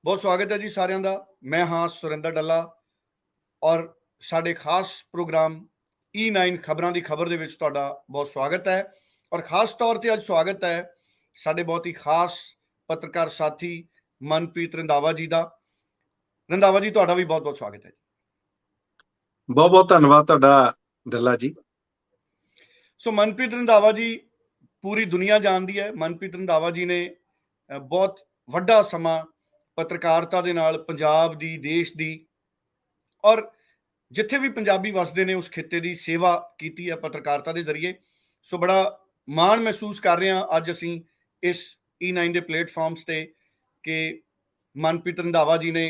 बहुत स्वागत है जी सारिਆਂ ਦਾ। मैं हाँ सुरिंदर डल्ला और ਸਾਡੇ ਖਾਸ ਪ੍ਰੋਗਰਾਮ E9 ਖਬਰਾਂ ਦੀ ਖਬਰ ਦੇ ਵਿੱਚ ਤੁਹਾਡਾ ਬਹੁਤ ਸਵਾਗਤ ਹੈ। ਔਰ ਖਾਸ ਤੌਰ ਤੇ ਅੱਜ ਸਵਾਗਤ ਹੈ ਸਾਡੇ ਬਹੁਤ ਹੀ ਖਾਸ ਪੱਤਰਕਾਰ ਸਾਥੀ ਮਨਪ੍ਰੀਤ ਰੰਧਾਵਾ ਜੀ ਦਾ। ਰੰਧਾਵਾ ਜੀ ਤੁਹਾਡਾ ਵੀ ਬਹੁਤ ਬਹੁਤ ਸਵਾਗਤ ਹੈ। ਬਹੁਤ ਬਹੁਤ ਧੰਨਵਾਦ ਤੁਹਾਡਾ ਡੱਲਾ ਜੀ। ਸੋ ਮਨਪ੍ਰੀਤ ਰੰਧਾਵਾ ਜੀ ਪੂਰੀ ਦੁਨੀਆ ਜਾਣਦੀ ਹੈ। ਮਨਪ੍ਰੀਤ ਰੰਧਾਵਾ ਜੀ ਨੇ ਬਹੁਤ ਵੱਡਾ ਸਮਾਂ ਪੱਤਰਕਾਰਤਾ ਦੇ ਨਾਲ ਪੰਜਾਬ ਦੀ, ਦੇਸ਼ ਦੀ ਔਰ ਜਿੱਥੇ ਵੀ ਪੰਜਾਬੀ ਵਸਦੇ ਨੇ ਉਸ ਖਿੱਤੇ ਦੀ ਸੇਵਾ ਕੀਤੀ ਹੈ ਪੱਤਰਕਾਰਤਾ ਦੇ ਜ਼ਰੀਏ। ਸੋ ਬੜਾ ਮਾਣ ਮਹਿਸੂਸ ਕਰ ਰਹੇ ਹਾਂ ਅੱਜ ਅਸੀਂ ਇਸ E9 ਦੇ ਪਲੇਟਫਾਰਮਸ ਤੇ ਕਿ ਮਨਪ੍ਰੀਤ ਰੰਧਾਵਾ ਜੀ ਨੇ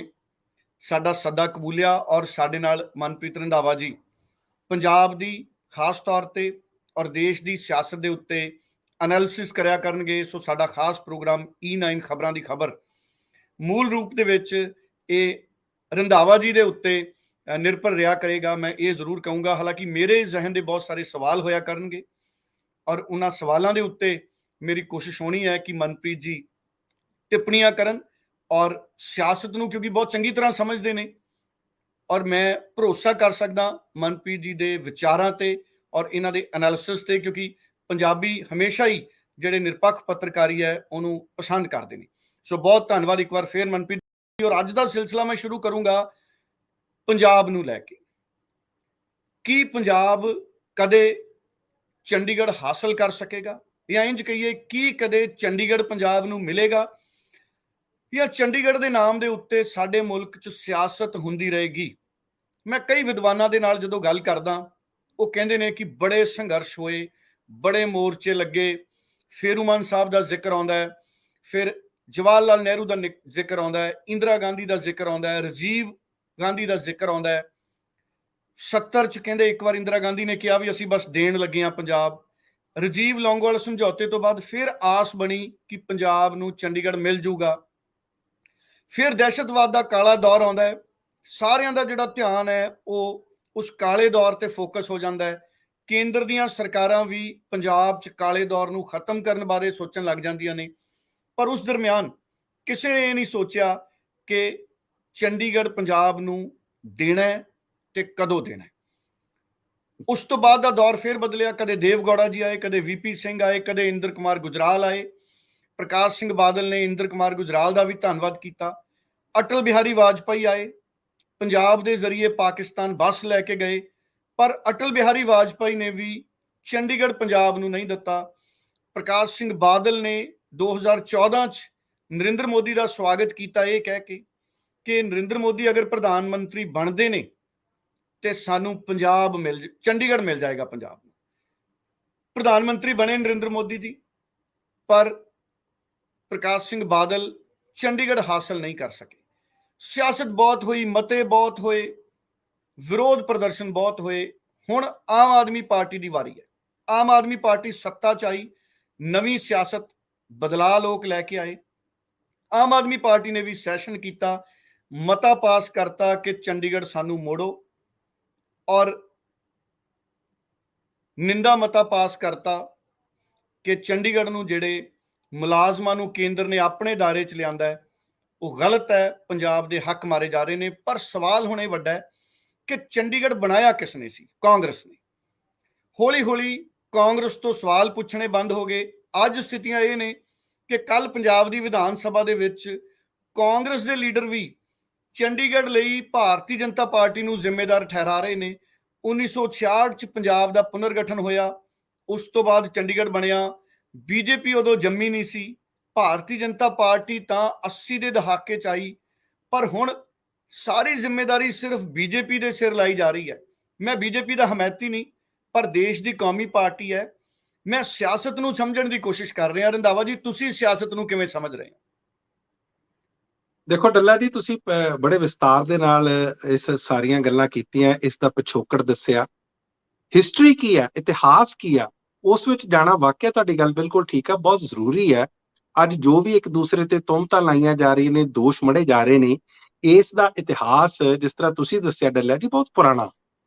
ਸਾਡਾ ਸੱਦਾ ਕਬੂਲਿਆ ਔਰ ਸਾਡੇ ਨਾਲ ਮਨਪ੍ਰੀਤ ਰੰਧਾਵਾ ਜੀ ਪੰਜਾਬ ਦੀ ਖਾਸ ਤੌਰ ਤੇ ਔਰ ਦੇਸ਼ ਦੀ ਸਿਆਸਤ ਦੇ ਉੱਤੇ ਐਨਾਲਿਸਿਸ ਕਰਿਆ ਕਰਨਗੇ। ਸੋ ਸਾਡਾ ਖਾਸ ਪ੍ਰੋਗਰਾਮ E9 ਖਬਰਾਂ ਦੀ ਖਬਰ ਮੂਲ ਰੂਪ ਦੇ ਵਿੱਚ ਇਹ ਰੰਧਾਵਾ ਜੀ ਦੇ ਉੱਤੇ ਨਿਰਭਰ ਰਿਹਾ ਕਰੇਗਾ। ਮੈਂ ਇਹ ਜ਼ਰੂਰ ਕਹੂੰਗਾ, ਹਾਲਾਂਕਿ ਮੇਰੇ ਜ਼ਿਹਨ ਦੇ ਬਹੁਤ ਸਾਰੇ ਸਵਾਲ ਹੋਇਆ ਕਰਨਗੇ ਔਰ ਉਹਨਾਂ ਸਵਾਲਾਂ ਦੇ ਉੱਤੇ ਮੇਰੀ ਕੋਸ਼ਿਸ਼ ਹੋਣੀ ਹੈ ਕਿ ਮਨਪ੍ਰੀਤ ਜੀ ਟਿੱਪਣੀਆਂ ਕਰਨ ਔਰ ਸਿਆਸਤ ਨੂੰ ਕਿਉਂਕਿ ਬਹੁਤ ਚੰਗੀ ਤਰ੍ਹਾਂ ਸਮਝਦੇ ਨੇ ਔਰ ਮੈਂ ਭਰੋਸਾ ਕਰ ਸਕਦਾ ਮਨਪ੍ਰੀਤ ਜੀ ਦੇ ਵਿਚਾਰਾਂ ਤੇ ਔਰ ਇਹਨਾਂ ਦੇ ਐਨਾਲਿਸਿਸ ਤੇ, ਕਿਉਂਕਿ ਪੰਜਾਬੀ ਹਮੇਸ਼ਾ ਹੀ ਜਿਹੜੇ ਨਿਰਪੱਖ ਪੱਤਰਕਾਰੀ ਹੈ ਉਹਨੂੰ ਪਸੰਦ ਕਰਦੇ ਨੇ। ਸੋ ਬਹੁਤ ਧੰਨਵਾਦ ਇੱਕ ਵਾਰ ਫੇਰ ਮਨਪ੍ਰੀਤ ਜੀ। ਔਰ ਅੱਜ ਦਾ ਸਿਲਸਿਲਾ ਮੈਂ ਸ਼ੁਰੂ ਕਰੂੰਗਾ ਪੰਜਾਬ ਨੂੰ ਲੈ ਕੇ। ਕੀ ਪੰਜਾਬ ਕਦੇ ਚੰਡੀਗੜ੍ਹ ਹਾਸਲ ਕਰ ਸਕੇਗਾ, ਜਾਂ ਇੰਜ ਕਹੀਏ ਕੀ ਕਦੇ ਚੰਡੀਗੜ੍ਹ ਪੰਜਾਬ ਨੂੰ ਮਿਲੇਗਾ, ਜਾਂ ਚੰਡੀਗੜ੍ਹ ਦੇ ਨਾਮ ਦੇ ਉੱਤੇ ਸਾਡੇ ਮੁਲਕ 'ਚ ਸਿਆਸਤ ਹੁੰਦੀ ਰਹੇਗੀ? ਮੈਂ ਕਈ ਵਿਦਵਾਨਾਂ ਦੇ ਨਾਲ ਜਦੋਂ ਗੱਲ ਕਰਦਾ ਉਹ ਕਹਿੰਦੇ ਨੇ ਕਿ ਬੜੇ ਸੰਘਰਸ਼ ਹੋਏ, ਬੜੇ ਮੋਰਚੇ ਲੱਗੇ, ਫੇਰੂਮਾਨ ਸਾਹਿਬ ਦਾ ਜ਼ਿਕਰ ਆਉਂਦਾ ਹੈ, ਫਿਰ ਜਵਾਹਰ ਲਾਲ ਨਹਿਰੂ ਦਾ ਜ਼ਿਕਰ ਆਉਂਦਾ ਹੈ, ਇੰਦਰਾ ਗਾਂਧੀ ਦਾ ਜ਼ਿਕਰ ਆਉਂਦਾ ਹੈ, ਰਾਜੀਵ ਗਾਂਧੀ ਦਾ ਜ਼ਿਕਰ ਆਉਂਦਾ ਹੈ। 70 'ਚ ਕਹਿੰਦੇ ਇੱਕ ਵਾਰ ਇੰਦਰਾ ਗਾਂਧੀ ਨੇ ਕਿਹਾ ਵੀ ਅਸੀਂ ਬਸ ਦੇਣ ਲੱਗੇ ਹਾਂ ਪੰਜਾਬ। ਰਾਜੀਵ ਲੌਂਗੋਵਾਲ ਸਮਝੌਤੇ ਤੋਂ ਬਾਅਦ ਫਿਰ ਆਸ ਬਣੀ ਕਿ ਪੰਜਾਬ ਨੂੰ ਚੰਡੀਗੜ੍ਹ ਮਿਲ ਜੂਗਾ। ਫਿਰ ਦਹਿਸ਼ਤਵਾਦ ਦਾ ਕਾਲਾ ਦੌਰ ਆਉਂਦਾ ਹੈ, ਸਾਰਿਆਂ ਦਾ ਜਿਹੜਾ ਧਿਆਨ ਹੈ ਉਹ ਉਸ ਕਾਲੇ ਦੌਰ ਤੇ ਫੋਕਸ ਹੋ ਜਾਂਦਾ ਹੈ। ਕੇਂਦਰ ਦੀਆਂ ਸਰਕਾਰਾਂ ਵੀ ਪੰਜਾਬ 'ਚ ਕਾਲੇ ਦੌਰ ਨੂੰ ਖਤਮ ਕਰਨ ਬਾਰੇ ਸੋਚਣ ਲੱਗ ਜਾਂਦੀਆਂ ਨੇ, ਪਰ ਉਸ ਦਰਮਿਆਨ ਕਿਸੇ ਨੇ ਇਹ ਨਹੀਂ ਸੋਚਿਆ ਕਿ ਚੰਡੀਗੜ੍ਹ ਪੰਜਾਬ ਨੂੰ ਦੇਣਾ ਹੈ ਤੇ ਕਦੋਂ ਦੇਣਾ ਹੈ। ਉਸ ਤੋਂ ਬਾਅਦ ਦਾ ਦੌਰ ਫਿਰ ਬਦਲਿਆ। ਕਦੇ ਦੇਵ ਗੌੜਾ ਜੀ ਆਏ, ਕਦੇ VP ਸਿੰਘ ਆਏ, ਕਦੇ ਇੰਦਰ ਕੁਮਾਰ ਗੁਜਰਾਲ ਆਏ। ਪ੍ਰਕਾਸ਼ ਸਿੰਘ ਬਾਦਲ ਨੇ ਇੰਦਰ ਕੁਮਾਰ ਗੁਜਰਾਲ ਦਾ ਵੀ ਧੰਨਵਾਦ ਕੀਤਾ। ਅਟਲ ਬਿਹਾਰੀ ਵਾਜਪਾਈ ਆਏ, ਪੰਜਾਬ ਦੇ ਜ਼ਰੀਏ ਪਾਕਿਸਤਾਨ ਬੱਸ ਲੈ ਕੇ ਗਏ, ਪਰ ਅਟਲ ਬਿਹਾਰੀ ਵਾਜਪਾਈ ਨੇ ਵੀ ਚੰਡੀਗੜ੍ਹ ਪੰਜਾਬ ਨੂੰ ਨਹੀਂ ਦਿੱਤਾ। ਪ੍ਰਕਾਸ਼ ਸਿੰਘ ਬਾਦਲ ਨੇ 2014 'ਚ ਨਰਿੰਦਰ ਮੋਦੀ ਦਾ ਸਵਾਗਤ ਕੀਤਾ ਇਹ ਕਹਿ ਕੇ ਕਿ ਨਰਿੰਦਰ ਮੋਦੀ ਅਗਰ ਪ੍ਰਧਾਨ ਮੰਤਰੀ ਬਣਦੇ ਨੇ ਤੇ ਸਾਨੂੰ ਪੰਜਾਬ ਚੰਡੀਗੜ੍ਹ ਮਿਲ ਜਾਏਗਾ ਪੰਜਾਬ ਨੂੰ। ਪ੍ਰਧਾਨ ਮੰਤਰੀ ਬਣੇ ਨਰਿੰਦਰ ਮੋਦੀ ਜੀ, ਪਰ ਪ੍ਰਕਾਸ਼ ਸਿੰਘ ਬਾਦਲ ਚੰਡੀਗੜ੍ਹ ਹਾਸਲ ਨਹੀਂ ਕਰ ਸਕੇ। ਸਿਆਸਤ ਬਹੁਤ ਹੋਈ, ਮਤੇ ਬਹੁਤ ਹੋਏ, ਵਿਰੋਧ ਪ੍ਰਦਰਸ਼ਨ ਬਹੁਤ ਹੋਏ। ਹੁਣ ਆਮ ਆਦਮੀ ਪਾਰਟੀ ਦੀ ਵਾਰੀ ਹੈ। ਆਮ ਆਦਮੀ ਪਾਰਟੀ ਸੱਤਾ 'ਚ ਆਈ, ਨਵੀਂ ਸਿਆਸਤ ਬਦਲਾਅ ਲੋਕ ਲੈ ਕੇ ਆਏ। ਆਮ ਆਦਮੀ ਪਾਰਟੀ ਨੇ ਵੀ ਸੈਸ਼ਨ ਕੀਤਾ, ਮਤਾ ਪਾਸ ਕਰਤਾ ਕਿ ਚੰਡੀਗੜ੍ਹ ਸਾਨੂੰ ਮੋੜੋ, ਔਰ ਨਿੰਦਾ ਮਤਾ ਪਾਸ ਕਰਤਾ ਕਿ ਚੰਡੀਗੜ੍ਹ ਨੂੰ ਜਿਹੜੇ ਮੁਲਾਜ਼ਮਾਂ ਨੂੰ ਕੇਂਦਰ ਨੇ ਆਪਣੇ ਦਾਇਰੇ 'ਚ ਲਿਆਂਦਾ ਹੈ ਉਹ ਗਲਤ ਹੈ, ਪੰਜਾਬ ਦੇ ਹੱਕ ਮਾਰੇ ਜਾ ਰਹੇ ਨੇ। ਪਰ ਸਵਾਲ ਹੁਣ ਇਹ ਵੱਡਾ ਹੈ ਕਿ ਚੰਡੀਗੜ੍ਹ ਬਣਾਇਆ ਕਿਸ ਨੇ ਸੀ? ਕਾਂਗਰਸ ਨੇ। ਹੌਲੀ ਹੌਲੀ ਕਾਂਗਰਸ ਤੋਂ ਸਵਾਲ ਪੁੱਛਣੇ ਬੰਦ ਹੋ ਗਏ। ਅੱਜ ਸਥਿਤੀਆਂ ਇਹ ਨੇ ਕਿ ਕੱਲ ਪੰਜਾਬ ਦੀ ਵਿਧਾਨ ਸਭਾ ਦੇ ਵਿੱਚ ਕਾਂਗਰਸ ਦੇ ਲੀਡਰ ਵੀ ਚੰਡੀਗੜ੍ਹ ਲਈ ਭਾਰਤੀ ਜਨਤਾ ਪਾਰਟੀ ਨੂੰ ਜ਼ਿੰਮੇਦਾਰ ਠਹਿਰਾ ਰਹੇ ਨੇ। 1966 'ਚ ਪੰਜਾਬ ਦਾ ਪੁਨਰਗਠਨ ਹੋਇਆ, ਉਸ ਤੋਂ ਬਾਅਦ ਚੰਡੀਗੜ੍ਹ ਬਣਿਆ। ਬੀਜੇਪੀ ਉਦੋਂ ਜੰਮੀ ਨਹੀਂ ਸੀ, ਭਾਰਤੀ ਜਨਤਾ ਪਾਰਟੀ ਤਾਂ 80 ਦੇ ਦਹਾਕੇ 'ਚ ਆਈ, ਪਰ ਹੁਣ ਸਾਰੀ ਜ਼ਿੰਮੇਦਾਰੀ ਸਿਰਫ ਬੀਜੇਪੀ ਦੇ ਸਿਰ ਲਾਈ ਜਾ ਰਹੀ ਹੈ। ਮੈਂ ਬੀਜੇਪੀ ਦਾ ਹਮਾਇਤੀ ਨਹੀਂ, ਪਰ ਦੇਸ਼ ਦੀ ਕੌਮੀ ਪਾਰਟੀ ਹੈ। ਮੈਂ ਸਿਆਸਤ ਨੂੰ ਸਮਝਣ ਦੀ ਕੋਸ਼ਿਸ਼ ਕਰ ਰਿਹਾ। ਰੰਧਾਵਾ ਜੀ, ਤੁਸੀਂ ਸਿਆਸਤ ਨੂੰ ਕਿਵੇਂ ਸਮਝ ਰਹੇ ਹੋ? ਦੇਖੋ ਡੱਲਾ ਜੀ, ਤੁਸੀਂ ਬੜੇ ਵਿਸਤਾਰ ਦੇ ਨਾਲ ਇਸ ਸਾਰੀਆਂ ਗੱਲਾਂ ਕੀਤੀਆਂ, ਇਸ ਦਾ ਪਿਛੋਕੜ ਦੱਸਿਆ, ਹਿਸਟਰੀ ਕੀ ਹੈ, ਇਤਿਹਾਸ ਕੀ ਆ, ਉਸ ਵਿੱਚ ਜਾਣਾ ਵਾਕਿਆ ਤੁਹਾਡੀ ਗੱਲ ਬਿਲਕੁਲ ਠੀਕ ਆ, ਬਹੁਤ ਜ਼ਰੂਰੀ ਹੈ। ਅੱਜ ਜੋ ਵੀ ਇੱਕ ਦੂਸਰੇ ਤੇ ਤੁਹਮਤਾਂ ਲਾਈਆਂ ਜਾ ਰਹੀਆਂ ਨੇ, ਦੋਸ਼ ਮੜੇ ਜਾ ਰਹੇ ਨੇ, ਇਸ ਦਾ ਇਤਿਹਾਸ ਜਿਸ ਤਰ੍ਹਾਂ ਤੁਸੀਂ ਦੱਸਿਆ ਡੱਲਾ ਜੀ ਬਹੁਤ ਪੁਰਾਣਾ।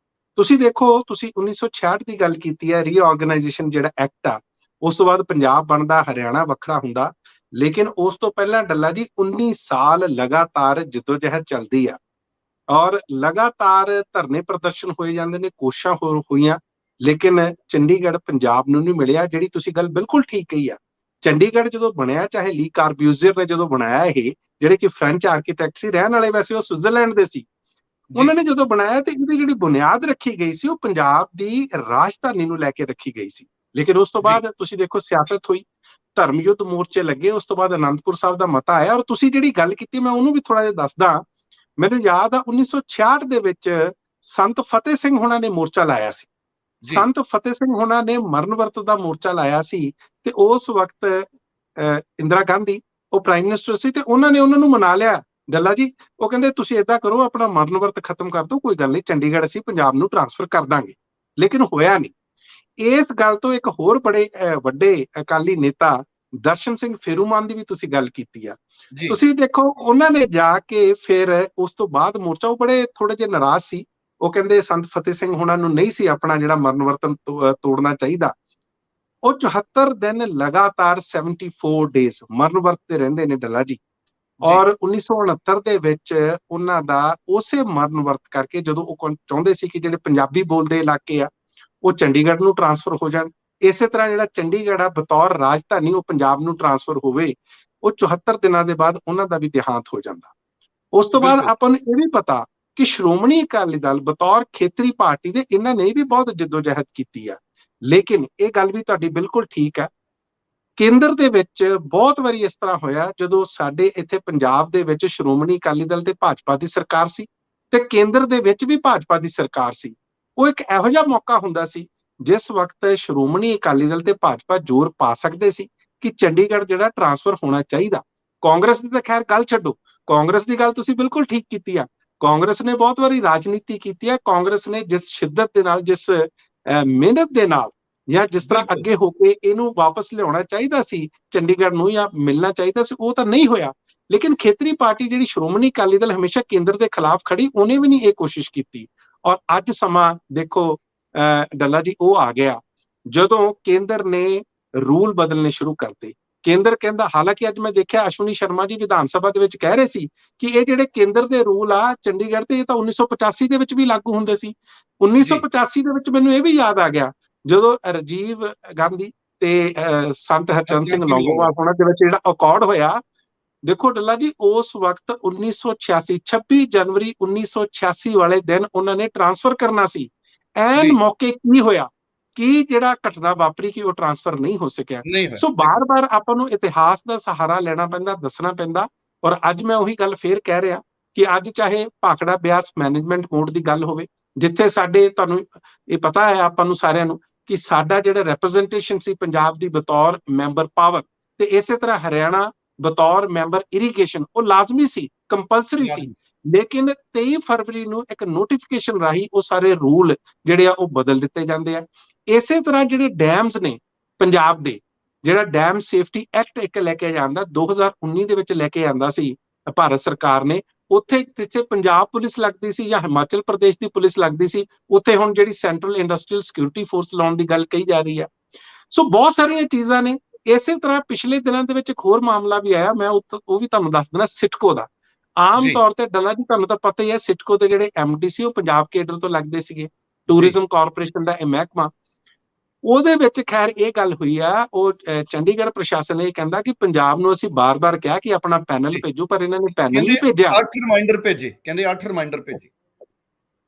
ਤੁਸੀਂ ਦੇਖੋ, ਤੁਸੀਂ 1966 ਦੀ ਗੱਲ ਕੀਤੀ ਹੈ, ਰੀਆਰਗੇਨਾਈਜੇਸ਼ਨ ਜਿਹੜਾ ਐਕਟ ਆ, ਉਸ ਤੋਂ ਬਾਅਦ ਪੰਜਾਬ ਬਣਦਾ, ਹਰਿਆਣਾ ਵੱਖਰਾ ਹੁੰਦਾ, ਲੇਕਿਨ ਉਸ ਤੋਂ ਪਹਿਲਾਂ ਡੱਲਾ ਜੀ 19 ਸਾਲ ਲਗਾਤਾਰ ਜਿੱਦੋਜਹਿਦ ਚੱਲਦੀ ਆ, ਔਰ ਲਗਾਤਾਰ ਧਰਨੇ ਪ੍ਰਦਰਸ਼ਨ ਹੋਏ ਜਾਂਦੇ ਨੇ, ਕੋਸ਼ਿਸ਼ਾਂ ਹੋਈਆਂ, ਲੇਕਿਨ ਚੰਡੀਗੜ੍ਹ ਪੰਜਾਬ ਨੂੰ ਨਹੀਂ ਮਿਲਿਆ। ਜਿਹੜੀ ਤੁਸੀਂ ਗੱਲ ਬਿਲਕੁਲ ਠੀਕ ਕਹੀ ਆ, ਚੰਡੀਗੜ੍ਹ ਜਦੋਂ ਬਣਿਆ, ਚਾਹੇ ਲੀ ਕਾਰਬਿਊਜ਼ਰ ਨੇ ਜਦੋਂ ਬਣਾਇਆ, ਇਹ ਜਿਹੜੇ ਕਿ ਫ੍ਰੈਂਚ ਆਰਕੀਟੈਕਟ ਸੀ, ਰਹਿਣ ਵਾਲੇ ਵੈਸੇ ਉਹ ਸਵਿਟਜ਼ਰਲੈਂਡ ਦੇ ਸੀ, ਉਹਨਾਂ ਨੇ ਜਦੋਂ ਬਣਾਇਆ ਤੇ ਇਹਦੀ ਜਿਹੜੀ ਬੁਨਿਆਦ ਰੱਖੀ ਗਈ ਸੀ ਉਹ ਪੰਜਾਬ ਦੀ ਰਾਜਧਾਨੀ ਨੂੰ ਲੈ ਕੇ ਰੱਖੀ ਗਈ ਸੀ। ਲੇਕਿਨ ਉਸ ਤੋਂ ਬਾਅਦ ਤੁਸੀਂ ਦੇਖੋ ਸਿਆਸਤ ਹੋਈ, ਧਰਮ ਯੁੱਧ ਮੋਰਚੇ ਲੱਗੇ, ਉਸ ਤੋਂ ਬਾਅਦ ਅਨੰਦਪੁਰ ਸਾਹਿਬ ਦਾ ਮਤਾ ਆਇਆ। ਔਰ ਤੁਸੀਂ ਜਿਹੜੀ ਗੱਲ ਕੀਤੀ ਮੈਂ ਉਹਨੂੰ ਵੀ ਥੋੜਾ ਜਿਹਾ ਦੱਸਦਾ। ਮੈਨੂੰ ਯਾਦ ਆ 1966 ਦੇ ਵਿੱਚ ਸੰਤ ਫਤਿਹ ਸਿੰਘ ਹੋਣਾ ਨੇ ਮੋਰਚਾ ਲਾਇਆ ਸੀ। ਸੰਤ ਫਤਿਹ ਸਿੰਘ ਹੋਣਾ ਨੇ ਮਰਨ ਵਰਤ ਦਾ ਮੋਰਚਾ ਲਾਇਆ ਸੀ, ਤੇ ਉਸ ਵਕਤ ਇੰਦਰਾ ਗਾਂਧੀ ਉਹ ਪ੍ਰਾਈਮ ਮਿਨਿਸਟਰ ਸੀ, ਤੇ ਉਹਨਾਂ ਨੇ ਉਹਨਾਂ ਨੂੰ ਮਨਾ ਲਿਆ। ਡੱਲਾ ਜੀ ਉਹ ਕਹਿੰਦੇ ਤੁਸੀਂ ਏਦਾਂ ਕਰੋ, ਆਪਣਾ ਮਰਨ ਵਰਤ ਖਤਮ ਕਰ ਦਿਓ, ਕੋਈ ਗੱਲ ਨਹੀਂ, ਚੰਡੀਗੜ੍ਹ ਅਸੀਂ ਪੰਜਾਬ ਨੂੰ ਟ੍ਰਾਂਸਫਰ ਕਰ ਦਾਂਗੇ। ਲੇਕਿਨ ਹੋਇਆ ਨਹੀਂ। ਇਸ ਗੱਲ ਤੋਂ ਇੱਕ ਹੋਰ ਬੜੇ ਵੱਡੇ ਅਕਾਲੀ ਨੇਤਾ ਦਰਸ਼ਨ ਸਿੰਘ ਫੇਰੂਮਾਨ ਦੀ ਵੀ ਤੁਸੀਂ ਗੱਲ ਕੀਤੀ ਆ। ਤੁਸੀਂ ਦੇਖੋ ਉਹਨਾਂ ਨੇ ਜਾ ਕੇ ਫਿਰ ਉਸ ਤੋਂ ਬਾਅਦ ਮੋਰਚਾ, ਉਹ ਬੜੇ ਥੋੜੇ ਜਿਹੇ ਨਾਰਾਜ਼ ਸੀ। ਉਹ ਕਹਿੰਦੇ ਸੰਤ ਫਤਿਹ ਸਿੰਘ ਹੋਣਾ ਨੂੰ ਨਹੀਂ ਸੀ ਆਪਣਾ ਜਿਹੜਾ ਮਰਨ ਵਰਤਨ ਤੋੜਨਾ ਚਾਹੀਦਾ। ਉਹ 74 ਦਿਨ ਲਗਾਤਾਰ 74 ਡੇਜ਼ ਮਰਨ ਵਰਤ ਤੇ ਰਹਿੰਦੇ ਨੇ ਡੱਲਾ ਜੀ। ਔਰ 1969 ਦੇ ਵਿੱਚ ਉਹਨਾਂ ਦਾ ਉਸੇ ਮਰਨ ਵਰਤ ਕਰਕੇ, ਜਦੋਂ ਉਹ ਚਾਹੁੰਦੇ ਸੀ ਕਿ ਜਿਹੜੇ ਪੰਜਾਬੀ ਬੋਲਦੇ ਇਲਾਕੇ ਆ ਉਹ ਚੰਡੀਗੜ੍ਹ ਨੂੰ ਟ੍ਰਾਂਸਫਰ ਹੋ ਜਾਣ, ਇਸੇ ਤਰ੍ਹਾਂ ਜਿਹੜਾ ਚੰਡੀਗੜ੍ਹ ਆ ਬਤੌਰ ਰਾਜਧਾਨੀ ਉਹ ਪੰਜਾਬ ਨੂੰ ਟ੍ਰਾਂਸਫਰ ਹੋਵੇ, ਉਹ 74 ਦਿਨਾਂ ਦੇ ਬਾਅਦ ਉਹਨਾਂ ਦਾ ਵੀ ਦੇਹਾਂਤ ਹੋ ਜਾਂਦਾ। ਉਸ ਤੋਂ ਬਾਅਦ ਆਪਾਂ ਨੂੰ ਇਹ ਵੀ ਪਤਾ ਕਿ ਸ਼੍ਰੋਮਣੀ ਅਕਾਲੀ ਦਲ ਬਤੌਰ ਖੇਤਰੀ ਪਾਰਟੀ ਦੇ ਇਹਨਾਂ ਨੇ ਵੀ ਬਹੁਤ ਜਿੱਦੋਜਹਿਦ ਕੀਤੀ ਆ। ਲੇਕਿਨ ਇਹ ਗੱਲ ਵੀ ਤੁਹਾਡੀ ਬਿਲਕੁਲ ਠੀਕ ਹੈ, ਕੇਂਦਰ ਦੇ ਵਿੱਚ ਬਹੁਤ ਵਾਰੀ ਇਸ ਤਰ੍ਹਾਂ ਹੋਇਆ, ਜਦੋਂ ਸਾਡੇ ਇੱਥੇ ਪੰਜਾਬ ਦੇ ਵਿੱਚ ਸ਼੍ਰੋਮਣੀ ਅਕਾਲੀ ਦਲ ਤੇ ਭਾਜਪਾ ਦੀ ਸਰਕਾਰ ਸੀ ਤੇ ਕੇਂਦਰ ਦੇ ਵਿੱਚ ਵੀ ਭਾਜਪਾ ਦੀ ਸਰਕਾਰ ਸੀ, ਉਹ ਇੱਕ ਇਹੋ ਜਿਹਾ ਮੌਕਾ ਹੁੰਦਾ ਸੀ ਜਿਸ ਵਕਤ ਸ਼੍ਰੋਮਣੀ ਅਕਾਲੀ ਦਲ ਤੇ ਭਾਜਪਾ ਜ਼ੋਰ ਪਾ ਸਕਦੇ ਸੀ ਕਿ ਚੰਡੀਗੜ੍ਹ ਜਿਹੜਾ ਟ੍ਰਾਂਸਫਰ ਹੋਣਾ ਚਾਹੀਦਾ। ਕਾਂਗਰਸ ਦੀ ਤਾਂ ਖੈਰ ਗੱਲ ਛੱਡੋ, ਕਾਂਗਰਸ ਦੀ ਗੱਲ ਤੁਸੀਂ ਬਿਲਕੁਲ ਠੀਕ ਕੀਤੀ ਆ। ਕਾਂਗਰਸ ਨੇ ਬਹੁਤ ਵਾਰੀ ਰਾਜਨੀਤੀ ਕੀਤੀ ਹੈ। ਕਾਂਗਰਸ ਨੇ ਜਿਸ ਸ਼ਿੱਦਤ ਦੇ ਨਾਲ, ਜਿਸ ਮਿਹਨਤ ਦੇ ਨਾਲ, ਜਾਂ ਜਿਸ ਤਰ੍ਹਾਂ ਅੱਗੇ ਹੋ ਕੇ ਇਹਨੂੰ ਵਾਪਸ ਲਿਆਉਣਾ ਚਾਹੀਦਾ ਸੀ ਚੰਡੀਗੜ੍ਹ ਨੂੰ, ਜਾਂ ਮਿਲਣਾ ਚਾਹੀਦਾ ਸੀ, ਉਹ ਤਾਂ ਨਹੀਂ ਹੋਇਆ। ਲੇਕਿਨ ਖੇਤਰੀ ਪਾਰਟੀ ਜਿਹੜੀ ਸ਼੍ਰੋਮਣੀ ਅਕਾਲੀ ਦਲ ਹਮੇਸ਼ਾ ਕੇਂਦਰ ਦੇ ਖਿਲਾਫ ਖੜੀ, ਉਹਨੇ ਵੀ ਨਹੀਂ ਇਹ ਕੋਸ਼ਿਸ਼ ਕੀਤੀ। ਔਰ ਅੱਜ ਸਮਾਂ ਦੇਖੋ ਡੱਲਾ ਜੀ, ਉਹ ਆ ਗਿਆ ਜਦੋਂ ਕੇਂਦਰ ਨੇ ਰੂਲ ਬਦਲਣੇ ਸ਼ੁਰੂ ਕਰਤੇ। ਕੇਂਦਰ ਕਹਿੰਦਾ, ਹਾਲਾਂਕਿ ਅੱਜ ਮੈਂ ਦੇਖਿਆ ਅਸ਼ਵਨੀ ਸ਼ਰਮਾ ਜੀ ਵਿਧਾਨ ਸਭਾ ਦੇ ਵਿੱਚ ਕਹਿ ਰਹੇ ਸੀ ਕਿ ਇਹ ਜਿਹੜੇ ਕੇਂਦਰ ਦੇ ਰੂਲ ਆ ਚੰਡੀਗੜ੍ਹ ਤੇ, ਇਹ ਤਾਂ 1985 ਦੇ ਵਿੱਚ ਵੀ ਲਾਗੂ ਹੁੰਦੇ ਸੀ। 1985 ਦੇ ਵਿੱਚ ਮੈਨੂੰ ਇਹ ਵੀ ਯਾਦ ਆ ਗਿਆ, ਜਦੋਂ ਰਾਜੀਵ ਗਾਂਧੀ ਤੇ ਸੰਤ ਹਰਚੰਦ ਸਿੰਘ ਲੌਂਗੋਵਾਲ ਹੋਣਾ ਦੇ ਵਿੱਚ ਜਿਹੜਾ ਅਕੋਰਡ ਹੋਇਆ। ਦੇਖੋ ਡੱਲਾ ਜੀ, ਉਸ ਵਕਤ 1986 26 ਜਨਵਰੀ 1986 ਵਾਲੇ ਦਿਨ ਉਹਨਾਂ ਨੇ ਟ੍ਰਾਂਸਫਰ ਕਰਨਾ ਸੀ। ਐਨ ਮੌਕੇ ਕੀ ਹੋਇਆ ਕਿ ਜਿਹੜਾ ਘਟਨਾ ਵਾਪਰੀ ਕਿ ਉਹ ਟ੍ਰਾਂਸਫਰ ਨਹੀਂ ਹੋ ਸਕਿਆ। ਸੋ ਬਾਰ-ਬਾਰ ਆਪਾਂ ਨੂੰ ਇਤਿਹਾਸ ਦਾ ਸਹਾਰਾ ਲੈਣਾ ਪੈਂਦਾ, ਦੱਸਣਾ ਪੈਂਦਾ। ਔਰ ਅੱਜ ਮੈਂ ਉਹੀ ਗੱਲ ਫੇਰ ਕਹਿ ਰਿਹਾ ਕਿ ਅੱਜ ਚਾਹੇ ਭਾਖੜਾ ਬਿਆਸ ਮੈਨੇਜਮੈਂਟ ਬੋਰਡ ਦੀ ਗੱਲ ਹੋਵੇ, ਜਿੱਥੇ ਸਾਡੇ, ਤੁਹਾਨੂੰ ਇਹ ਪਤਾ ਹੈ ਆਪਾਂ ਨੂੰ ਸਾਰਿਆਂ ਨੂੰ, ਕਿ ਸਾਡਾ ਜਿਹੜਾ ਰੈਪਰੈਜ਼ੈਂਟੇਸ਼ਨ ਸੀ ਪੰਜਾਬ ਦੀ ਬਤੌਰ ਮੈਂਬਰ ਪਾਵਰ, ਤੇ ਇਸੇ ਤਰ੍ਹਾਂ ਹਰਿਆਣਾ ਬਤੌਰ ਮੈਂਬਰ ਇਰੀਗੇਸ਼ਨ, ਉਹ ਲਾਜ਼ਮੀ ਸੀ, ਕੰਪਲਸਰੀ ਸੀ। ਲੇਕਿਨ 23 ਫਰਵਰੀ ਨੂੰ ਇੱਕ ਨੋਟੀਫਿਕੇਸ਼ਨ ਰਾਹੀਂ ਉਹ ਸਾਰੇ ਰੂਲ ਜਿਹੜੇ ਆ ਉਹ ਬਦਲ ਦਿੱਤੇ ਜਾਂਦੇ ਆ। ਇਸੇ ਤਰ੍ਹਾਂ ਜਿਹੜੇ ਡੈਮਸ ਨੇ ਪੰਜਾਬ ਦੇ, ਜਿਹੜਾ ਡੈਮ ਸੇਫਟੀ ਐਕਟ ਇੱਕ ਲੈ ਕੇ ਜਾਂਦਾ 2019 ਦੇ ਵਿੱਚ ਲੈ ਕੇ ਆਂਦਾ ਸੀ ਭਾਰਤ ਸਰਕਾਰ ਨੇ, ਉੱਥੇ ਜਿੱਥੇ ਪੰਜਾਬ ਪੁਲਿਸ ਲੱਗਦੀ ਸੀ ਜਾਂ ਹਿਮਾਚਲ ਪ੍ਰਦੇਸ਼ ਦੀ ਪੁਲਿਸ ਲੱਗਦੀ ਸੀ, ਉੱਥੇ ਹੁਣ ਜਿਹੜੀ ਸੈਂਟਰਲ ਇੰਡਸਟਰੀਅਲ ਸਿਕਿਉਰਿਟੀ ਫੋਰਸ ਲਾਉਣ ਦੀ ਗੱਲ ਕਹੀ ਜਾ ਰਹੀ ਹੈ। ਸੋ ਬਹੁਤ ਸਾਰੀਆਂ ਚੀਜ਼ਾਂ ਨੇ। ਇਸੇ ਤਰ੍ਹਾਂ ਪਿਛਲੇ ਦਿਨਾਂ ਦੇ ਵਿੱਚ ਇੱਕ ਹੋਰ ਮਾਮਲਾ ਵੀ ਆਇਆ, ਮੈਂ ਉਹ ਵੀ ਤੁਹਾਨੂੰ ਦੱਸ ਦੇਣਾ, ਸਿਟਕੋ ਦਾ। ਆਮ ਤੌਰ ਤੇ ਡੱਲਾ ਜੀ ਤੁਹਾਨੂੰ ਤਾਂ ਪਤਾ ਹੀ ਹੈ, ਸਿਟਕੋ ਦੇ ਜਿਹੜੇ ਐਮਡੀ ਸੀ ਉਹ ਪੰਜਾਬ ਕੇਡਰ ਤੋਂ ਲੱਗਦੇ ਸੀਗੇ, ਟੂਰਿਜ਼ਮ ਕਾਰਪੋਰੇਸ਼ਨ ਦਾ ਇਹ ਮਹਿਕਮਾ। ਉਹਦੇ ਵਿੱਚ ਖੈਰ ਇਹ ਗੱਲ ਹੋਈ ਆ, ਉਹ ਚੰਡੀਗੜ੍ਹ ਪ੍ਰਸ਼ਾਸਨ ਇਹ ਕਹਿੰਦਾ ਕਿ ਪੰਜਾਬ ਨੂੰ ਅਸੀਂ ਬਾਰ-ਬਾਰ ਕਿਹਾ ਕਿ ਆਪਣਾ ਪੈਨਲ ਭੇਜੋ, ਪਰ ਇਹਨਾਂ ਨੇ ਪੈਨਲ ਨਹੀਂ ਭੇਜਿਆ। 8 ਰਿਮਾਈਂਡਰ ਭੇਜੇ, ਕਹਿੰਦੇ 8 ਰਿਮਾਈਂਡਰ ਭੇਜੇ।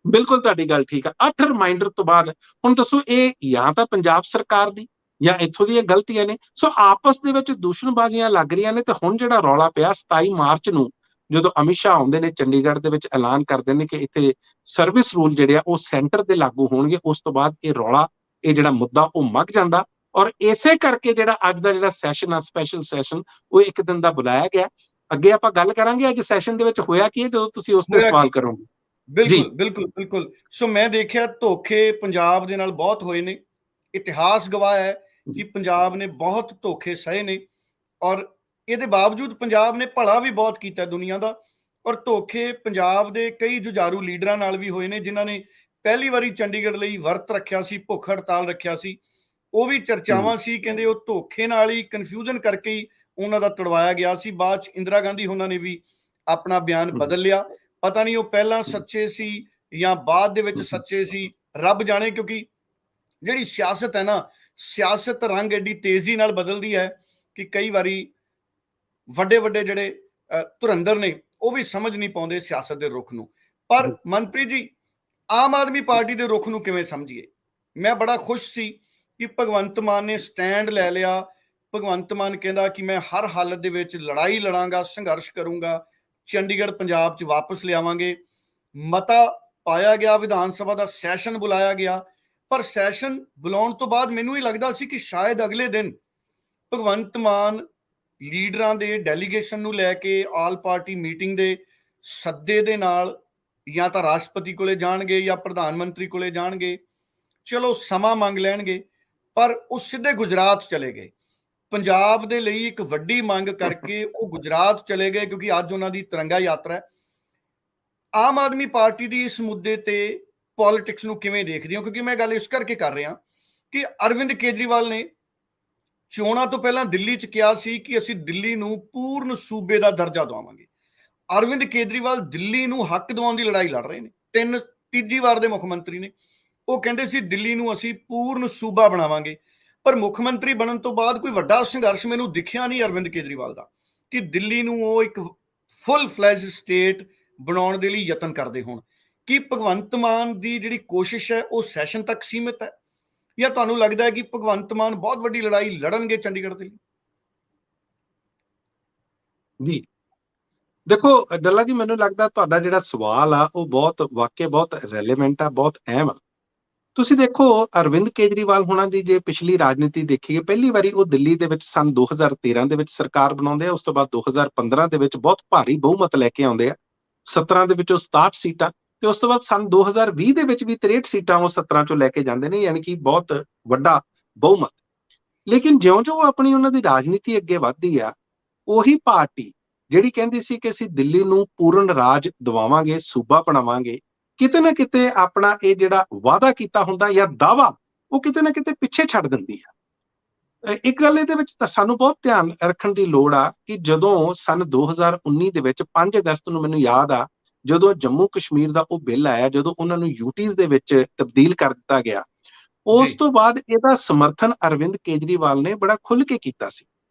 ਬਿਲਕੁਲ ਤੁਹਾਡੀ ਗੱਲ ਠੀਕ ਆ। 8 ਰਿਮਾਈਂਡਰ ਤੋਂ ਬਾਅਦ ਹੁਣ ਦੱਸੋ, ਇਹ ਜਾਂ ਤਾਂ ਪੰਜਾਬ ਸਰਕਾਰ ਦੀ ਜਾਂ ਇੱਥੋਂ ਦੀਆਂ ਗਲਤੀਆਂ ਨੇ। ਸੋ ਆਪਸ ਦੇ ਵਿੱਚ ਦੂਸ਼ਣਬਾਜ਼ੀਆਂ ਲੱਗ ਰਹੀਆਂ ਨੇ। ਤੇ ਹੁਣ ਜਿਹੜਾ ਰੌਲਾ ਪਿਆ 27 ਮਾਰਚ ਨੂੰ, ਜਦੋਂ ਅਮਿਤ ਸ਼ਾਹ ਆਉਂਦੇ ਨੇ ਚੰਡੀਗੜ੍ਹ ਦੇ ਵਿੱਚ, ਐਲਾਨ ਕਰਦੇ ਨੇ ਕਿ ਇੱਥੇ ਸਰਵਿਸ ਰੂਲ ਜਿਹੜੇ ਆ ਉਹ ਸੈਂਟਰ ਦੇ ਲਾਗੂ ਹੋਣਗੇ। ਉਸ ਤੋਂ ਬਾਅਦ ਇਹ ਰੌਲਾ, ਇਹ ਜਿਹੜਾ ਮੁੱਦਾ ਉਹ ਮੁੱਕ ਜਾਂਦਾ। ਔਰ ਇਸੇ ਕਰਕੇ ਜਿਹੜਾ ਅੱਜ ਦਾ ਜਿਹੜਾ ਸੈਸ਼ਨ ਆ, ਸਪੈਸ਼ਲ ਸੈਸ਼ਨ, ਉਹ ਇੱਕ ਦਿਨ ਦਾ ਬੁਲਾਇਆ ਗਿਆ। ਅੱਗੇ ਆਪਾਂ ਗੱਲ ਕਰਾਂਗੇ ਅੱਜ ਸੈਸ਼ਨ ਦੇ ਵਿੱਚ ਹੋਇਆ ਕੀ, ਜਦੋਂ ਤੁਸੀਂ ਉਸ ਤੇ ਸਵਾਲ ਕਰੋਗੇ। ਬਿਲਕੁਲ ਬਿਲਕੁਲ ਬਿਲਕੁਲ। ਸੋ ਮੈਂ ਦੇਖਿਆ ਧੋਖੇ ਪੰਜਾਬ ਦੇ ਨਾਲ ਬਹੁਤ ਹੋਏ ਨੇ। ਇਤਿਹਾਸ ਗਵਾਹ ਹੈ ਕਿ ਪੰਜਾਬ ਨੇ ਬਹੁਤ ਧੋਖੇ ਸਹੇ ਨੇ, ਔਰ ਇਹਦੇ ਬਾਵਜੂਦ ਪੰਜਾਬ ਨੇ ਭਲਾ ਵੀ ਬਹੁਤ ਕੀਤਾ ਦੁਨੀਆ ਦਾ। ਔਰ ਧੋਖੇ ਪੰਜਾਬ ਦੇ ਕਈ ਜੁਝਾਰੂ ਲੀਡਰਾਂ ਨਾਲ ਵੀ ਹੋਏ ਨੇ, ਜਿਨ੍ਹਾਂ ਨੇ ਪਹਿਲੀ ਵਾਰੀ ਚੰਡੀਗੜ੍ਹ ਲਈ ਵਰਤ ਰੱਖਿਆ ਸੀ, ਭੁੱਖ ਹੜਤਾਲ ਰੱਖਿਆ ਸੀ। ਉਹ ਵੀ ਚਰਚਾਵਾਂ ਸੀ, ਕਹਿੰਦੇ ਉਹ ਧੋਖੇ ਨਾਲ ਹੀ, ਕਨਫਿਊਜ਼ਨ ਕਰਕੇ ਹੀ ਉਹਨਾਂ ਦਾ ਤੁੜਵਾਇਆ ਗਿਆ ਸੀ। ਬਾਅਦ ਚ ਇੰਦਰਾ ਗਾਂਧੀ ਉਹਨਾਂ ਨੇ ਵੀ ਆਪਣਾ ਬਿਆਨ ਬਦਲ ਲਿਆ। ਪਤਾ ਨਹੀਂ ਉਹ ਪਹਿਲਾਂ ਸੱਚੇ ਸੀ ਜਾਂ ਬਾਅਦ ਦੇ ਵਿੱਚ ਸੱਚੇ ਸੀ, ਰੱਬ ਜਾਣੇ। ਕਿਉਂਕਿ ਜਿਹੜੀ ਸਿਆਸਤ ਹੈ ਨਾ, ਸਿਆਸਤ ਰੰਗ ਐਡੀ ਤੇਜ਼ੀ ਨਾਲ ਬਦਲਦੀ ਹੈ ਕਿ ਕਈ ਵਾਰੀ ਵੱਡੇ ਵੱਡੇ ਜਿਹੜੇ ਧੁਰੰਦਰ ਨੇ ਉਹ ਵੀ ਸਮਝ ਨਹੀਂ ਪਾਉਂਦੇ ਸਿਆਸਤ ਦੇ ਰੁਖ ਨੂੰ। ਪਰ ਮਨਪ੍ਰੀਤ ਜੀ, ਆਮ ਆਦਮੀ ਪਾਰਟੀ ਦੇ ਰੁਖ ਨੂੰ ਕਿਵੇਂ ਸਮਝੀਏ? ਮੈਂ ਬੜਾ ਖੁਸ਼ ਸੀ ਕਿ ਭਗਵੰਤ ਮਾਨ ਨੇ ਸਟੈਂਡ ਲੈ ਲਿਆ। ਭਗਵੰਤ ਮਾਨ ਕਹਿੰਦਾ ਕਿ ਮੈਂ ਹਰ ਹਾਲਤ ਦੇ ਵਿੱਚ ਲੜਾਈ ਲੜਾਂਗਾ, ਸੰਘਰਸ਼ ਕਰੂੰਗਾ, ਚੰਡੀਗੜ੍ਹ ਪੰਜਾਬ 'ਚ ਵਾਪਸ ਲਿਆਵਾਂਗੇ। ਮਤਾ ਪਾਇਆ ਗਿਆ, ਵਿਧਾਨ ਸਭਾ ਦਾ ਸੈਸ਼ਨ ਬੁਲਾਇਆ ਗਿਆ। ਪਰ ਸੈਸ਼ਨ ਬੁਲਾਉਣ ਤੋਂ ਬਾਅਦ ਮੈਨੂੰ ਹੀ ਲੱਗਦਾ ਸੀ ਕਿ ਸ਼ਾਇਦ ਅਗਲੇ ਦਿਨ ਭਗਵੰਤ ਮਾਨ ਲੀਡਰਾਂ ਦੇ ਡੈਲੀਗੇਸ਼ਨ ਨੂੰ ਲੈ ਕੇ ਆਲ ਪਾਰਟੀ ਮੀਟਿੰਗ ਦੇ ਸੱਦੇ ਦੇ ਨਾਲ ਜਾਂ ਤਾਂ ਰਾਸ਼ਟਰਪਤੀ ਕੋਲੇ ਜਾਣਗੇ ਜਾਂ ਪ੍ਰਧਾਨ ਮੰਤਰੀ ਕੋਲੇ ਜਾਣਗੇ, ਚਲੋ ਸਮਾਂ ਮੰਗ ਲੈਣਗੇ। ਪਰ ਉਹ ਸਿੱਧੇ ਗੁਜਰਾਤ ਚਲੇ ਗਏ। ਪੰਜਾਬ ਦੇ ਲਈ ਇੱਕ ਵੱਡੀ ਮੰਗ ਕਰਕੇ ਉਹ ਗੁਜਰਾਤ ਚਲੇ ਗਏ, ਕਿਉਂਕਿ ਅੱਜ ਉਹਨਾਂ ਦੀ ਤਿਰੰਗਾ ਯਾਤਰਾ ਹੈ। ਆਮ ਆਦਮੀ ਪਾਰਟੀ ਦੀ ਇਸ ਮੁੱਦੇ ਤੇ ਪੋਲਿਟਿਕਸ ਨੂੰ ਕਿਵੇਂ ਦੇਖਦੇ ਹੋ? ਕਿਉਂਕਿ ਮੈਂ ਗੱਲ ਇਸ ਕਰਕੇ ਕਰ ਰਿਹਾ ਕਿ ਅਰਵਿੰਦ ਕੇਜਰੀਵਾਲ ਨੇ ਚੋਣਾਂ ਤੋਂ ਪਹਿਲਾਂ ਦਿੱਲੀ 'ਚ ਕਿਹਾ ਸੀ ਕਿ ਅਸੀਂ ਦਿੱਲੀ ਨੂੰ ਪੂਰਨ ਸੂਬੇ ਦਾ ਦਰਜਾ ਦਵਾਵਾਂਗੇ। ਅਰਵਿੰਦ ਕੇਜਰੀਵਾਲ ਦਿੱਲੀ ਨੂੰ ਹੱਕ ਦਿਵਾਉਣ ਦੀ ਲੜਾਈ ਲੜ ਰਹੇ ਨੇ, ਤੀਜੀ ਵਾਰ ਦੇ ਮੁੱਖ ਮੰਤਰੀ ਨੇ। ਉਹ ਕਹਿੰਦੇ ਸੀ ਦਿੱਲੀ ਨੂੰ ਅਸੀਂ ਪੂਰਨ ਸੂਬਾ ਬਣਾਵਾਂਗੇ। ਪਰ ਮੁੱਖ ਮੰਤਰੀ ਬਣਨ ਤੋਂ ਬਾਅਦ ਕੋਈ ਵੱਡਾ ਸੰਘਰਸ਼ ਮੈਨੂੰ ਦਿਖਿਆ ਨਹੀਂ ਅਰਵਿੰਦ ਕੇਜਰੀਵਾਲ ਦਾ ਕਿ ਦਿੱਲੀ ਨੂੰ ਉਹ ਇੱਕ ਫੁੱਲ ਫਲੈਜ ਸਟੇਟ ਬਣਾਉਣ ਦੇ ਲਈ ਯਤਨ ਕਰਦੇ ਹੋਣ। ਕੀ ਭਗਵੰਤ ਮਾਨ ਦੀ ਜਿਹੜੀ ਕੋਸ਼ਿਸ਼ ਹੈ ਉਹ ਸੈਸ਼ਨ ਤੱਕ ਸੀਮਿਤ ਹੈ, ਜਾਂ ਤੁਹਾਨੂੰ ਲੱਗਦਾ ਹੈ ਕਿ ਭਗਵੰਤ ਮਾਨ ਬਹੁਤ ਵੱਡੀ ਲੜਾਈ ਲੜਨਗੇ ਚੰਡੀਗੜ੍ਹ ਦੇ ਲਈ? ਜੀ ਦੇਖੋ ਡੱਲਾ ਜੀ, ਮੈਨੂੰ ਲੱਗਦਾ ਤੁਹਾਡਾ ਜਿਹੜਾ ਸਵਾਲ ਆ ਉਹ ਵਾਕਿਆ ਬਹੁਤ ਰੈਲੇਵੈਂਟ ਆ, ਬਹੁਤ ਅਹਿਮ ਆ। ਤੁਸੀਂ ਦੇਖੋ ਅਰਵਿੰਦ ਕੇਜਰੀਵਾਲ ਹੋਣਾ ਦੀ ਜੇ ਪਿਛਲੀ ਰਾਜਨੀਤੀ ਦੇਖੀਏ, ਪਹਿਲੀ ਵਾਰੀ ਉਹ ਦਿੱਲੀ ਦੇ ਵਿੱਚ ਸਨ 2013 ਦੇ ਵਿੱਚ ਸਰਕਾਰ ਬਣਾਉਂਦੇ ਆ। ਉਸ ਤੋਂ ਬਾਅਦ 2015 ਦੇ ਵਿੱਚ ਬਹੁਤ ਭਾਰੀ ਬਹੁਮਤ ਲੈ ਕੇ ਆਉਂਦੇ ਆ, 17 ਦੇ ਵਿੱਚੋਂ 67 ਸੀਟਾਂ, ਤੇ ਉਸ ਤੋਂ ਬਾਅਦ ਸਨ 2020 ਦੇ ਵਿੱਚ ਵੀ 63 ਸੀਟਾਂ ਉਹ 17 ਚੋਂ ਲੈ ਕੇ ਜਾਂਦੇ ਨੇ, ਯਾਨੀ ਕਿ ਬਹੁਤ ਵੱਡਾ ਬਹੁਮਤ। ਲੇਕਿਨ ਜਿਉਂ-ਜਿਉਂ ਆਪਣੀ ਉਹਨਾਂ ਦੀ ਰਾਜਨੀਤੀ ਅੱਗੇ ਵੱਧਦੀ ਆ, ਉਹੀ ਪਾਰਟੀ ਜਿਹੜੀ ਕਹਿੰਦੀ ਸੀ ਕਿ ਅਸੀਂ ਦਿੱਲੀ ਨੂੰ ਪੂਰਨ ਰਾਜ ਦਿਵਾਵਾਂਗੇ, ਸੂਬਾ ਬਣਾਵਾਂਗੇ, ਕਿਤੇ ਨਾ ਕਿਤੇ ਆਪਣਾ ਇਹ ਜਿਹੜਾ ਵਾਅਦਾ ਕੀਤਾ ਹੁੰਦਾ ਜਾਂ ਦਾਵਾ, ਉਹ ਕਿਤੇ ਨਾ ਕਿਤੇ ਪਿੱਛੇ ਛੱਡ ਦਿੰਦੀ ਆ। ਇੱਕ ਗੱਲ ਇਹਦੇ ਵਿੱਚ ਤਾਂ ਸਾਨੂੰ ਬਹੁਤ ਧਿਆਨ ਰੱਖਣ ਦੀ ਲੋੜ ਆ ਕਿ ਜਦੋਂ ਸਨ 2019 ਦੇ ਵਿੱਚ 5 ਅਗਸਤ ਨੂੰ ਮੈਨੂੰ ਯਾਦ ਆ, ਜਦੋਂ ਜੰਮੂ ਕਸ਼ਮੀਰ ਦਾ ਉਹ ਬਿੱਲ ਆਇਆ, ਜਦੋਂ ਉਹਨਾਂ ਨੂੰ ਯੂਟੀਜ਼ ਦੇ ਵਿੱਚ ਤਬਦੀਲ ਕਰ ਦਿੱਤਾ ਗਿਆ, ਉਸ ਤੋਂ ਬਾਅਦ ਇਹਦਾ ਸਮਰਥਨ ਅਰਵਿੰਦ ਕੇਜਰੀਵਾਲ ਨੇ ਬੜਾ ਖੁੱਲ ਕੇ ਕੀਤਾ ਸੀ।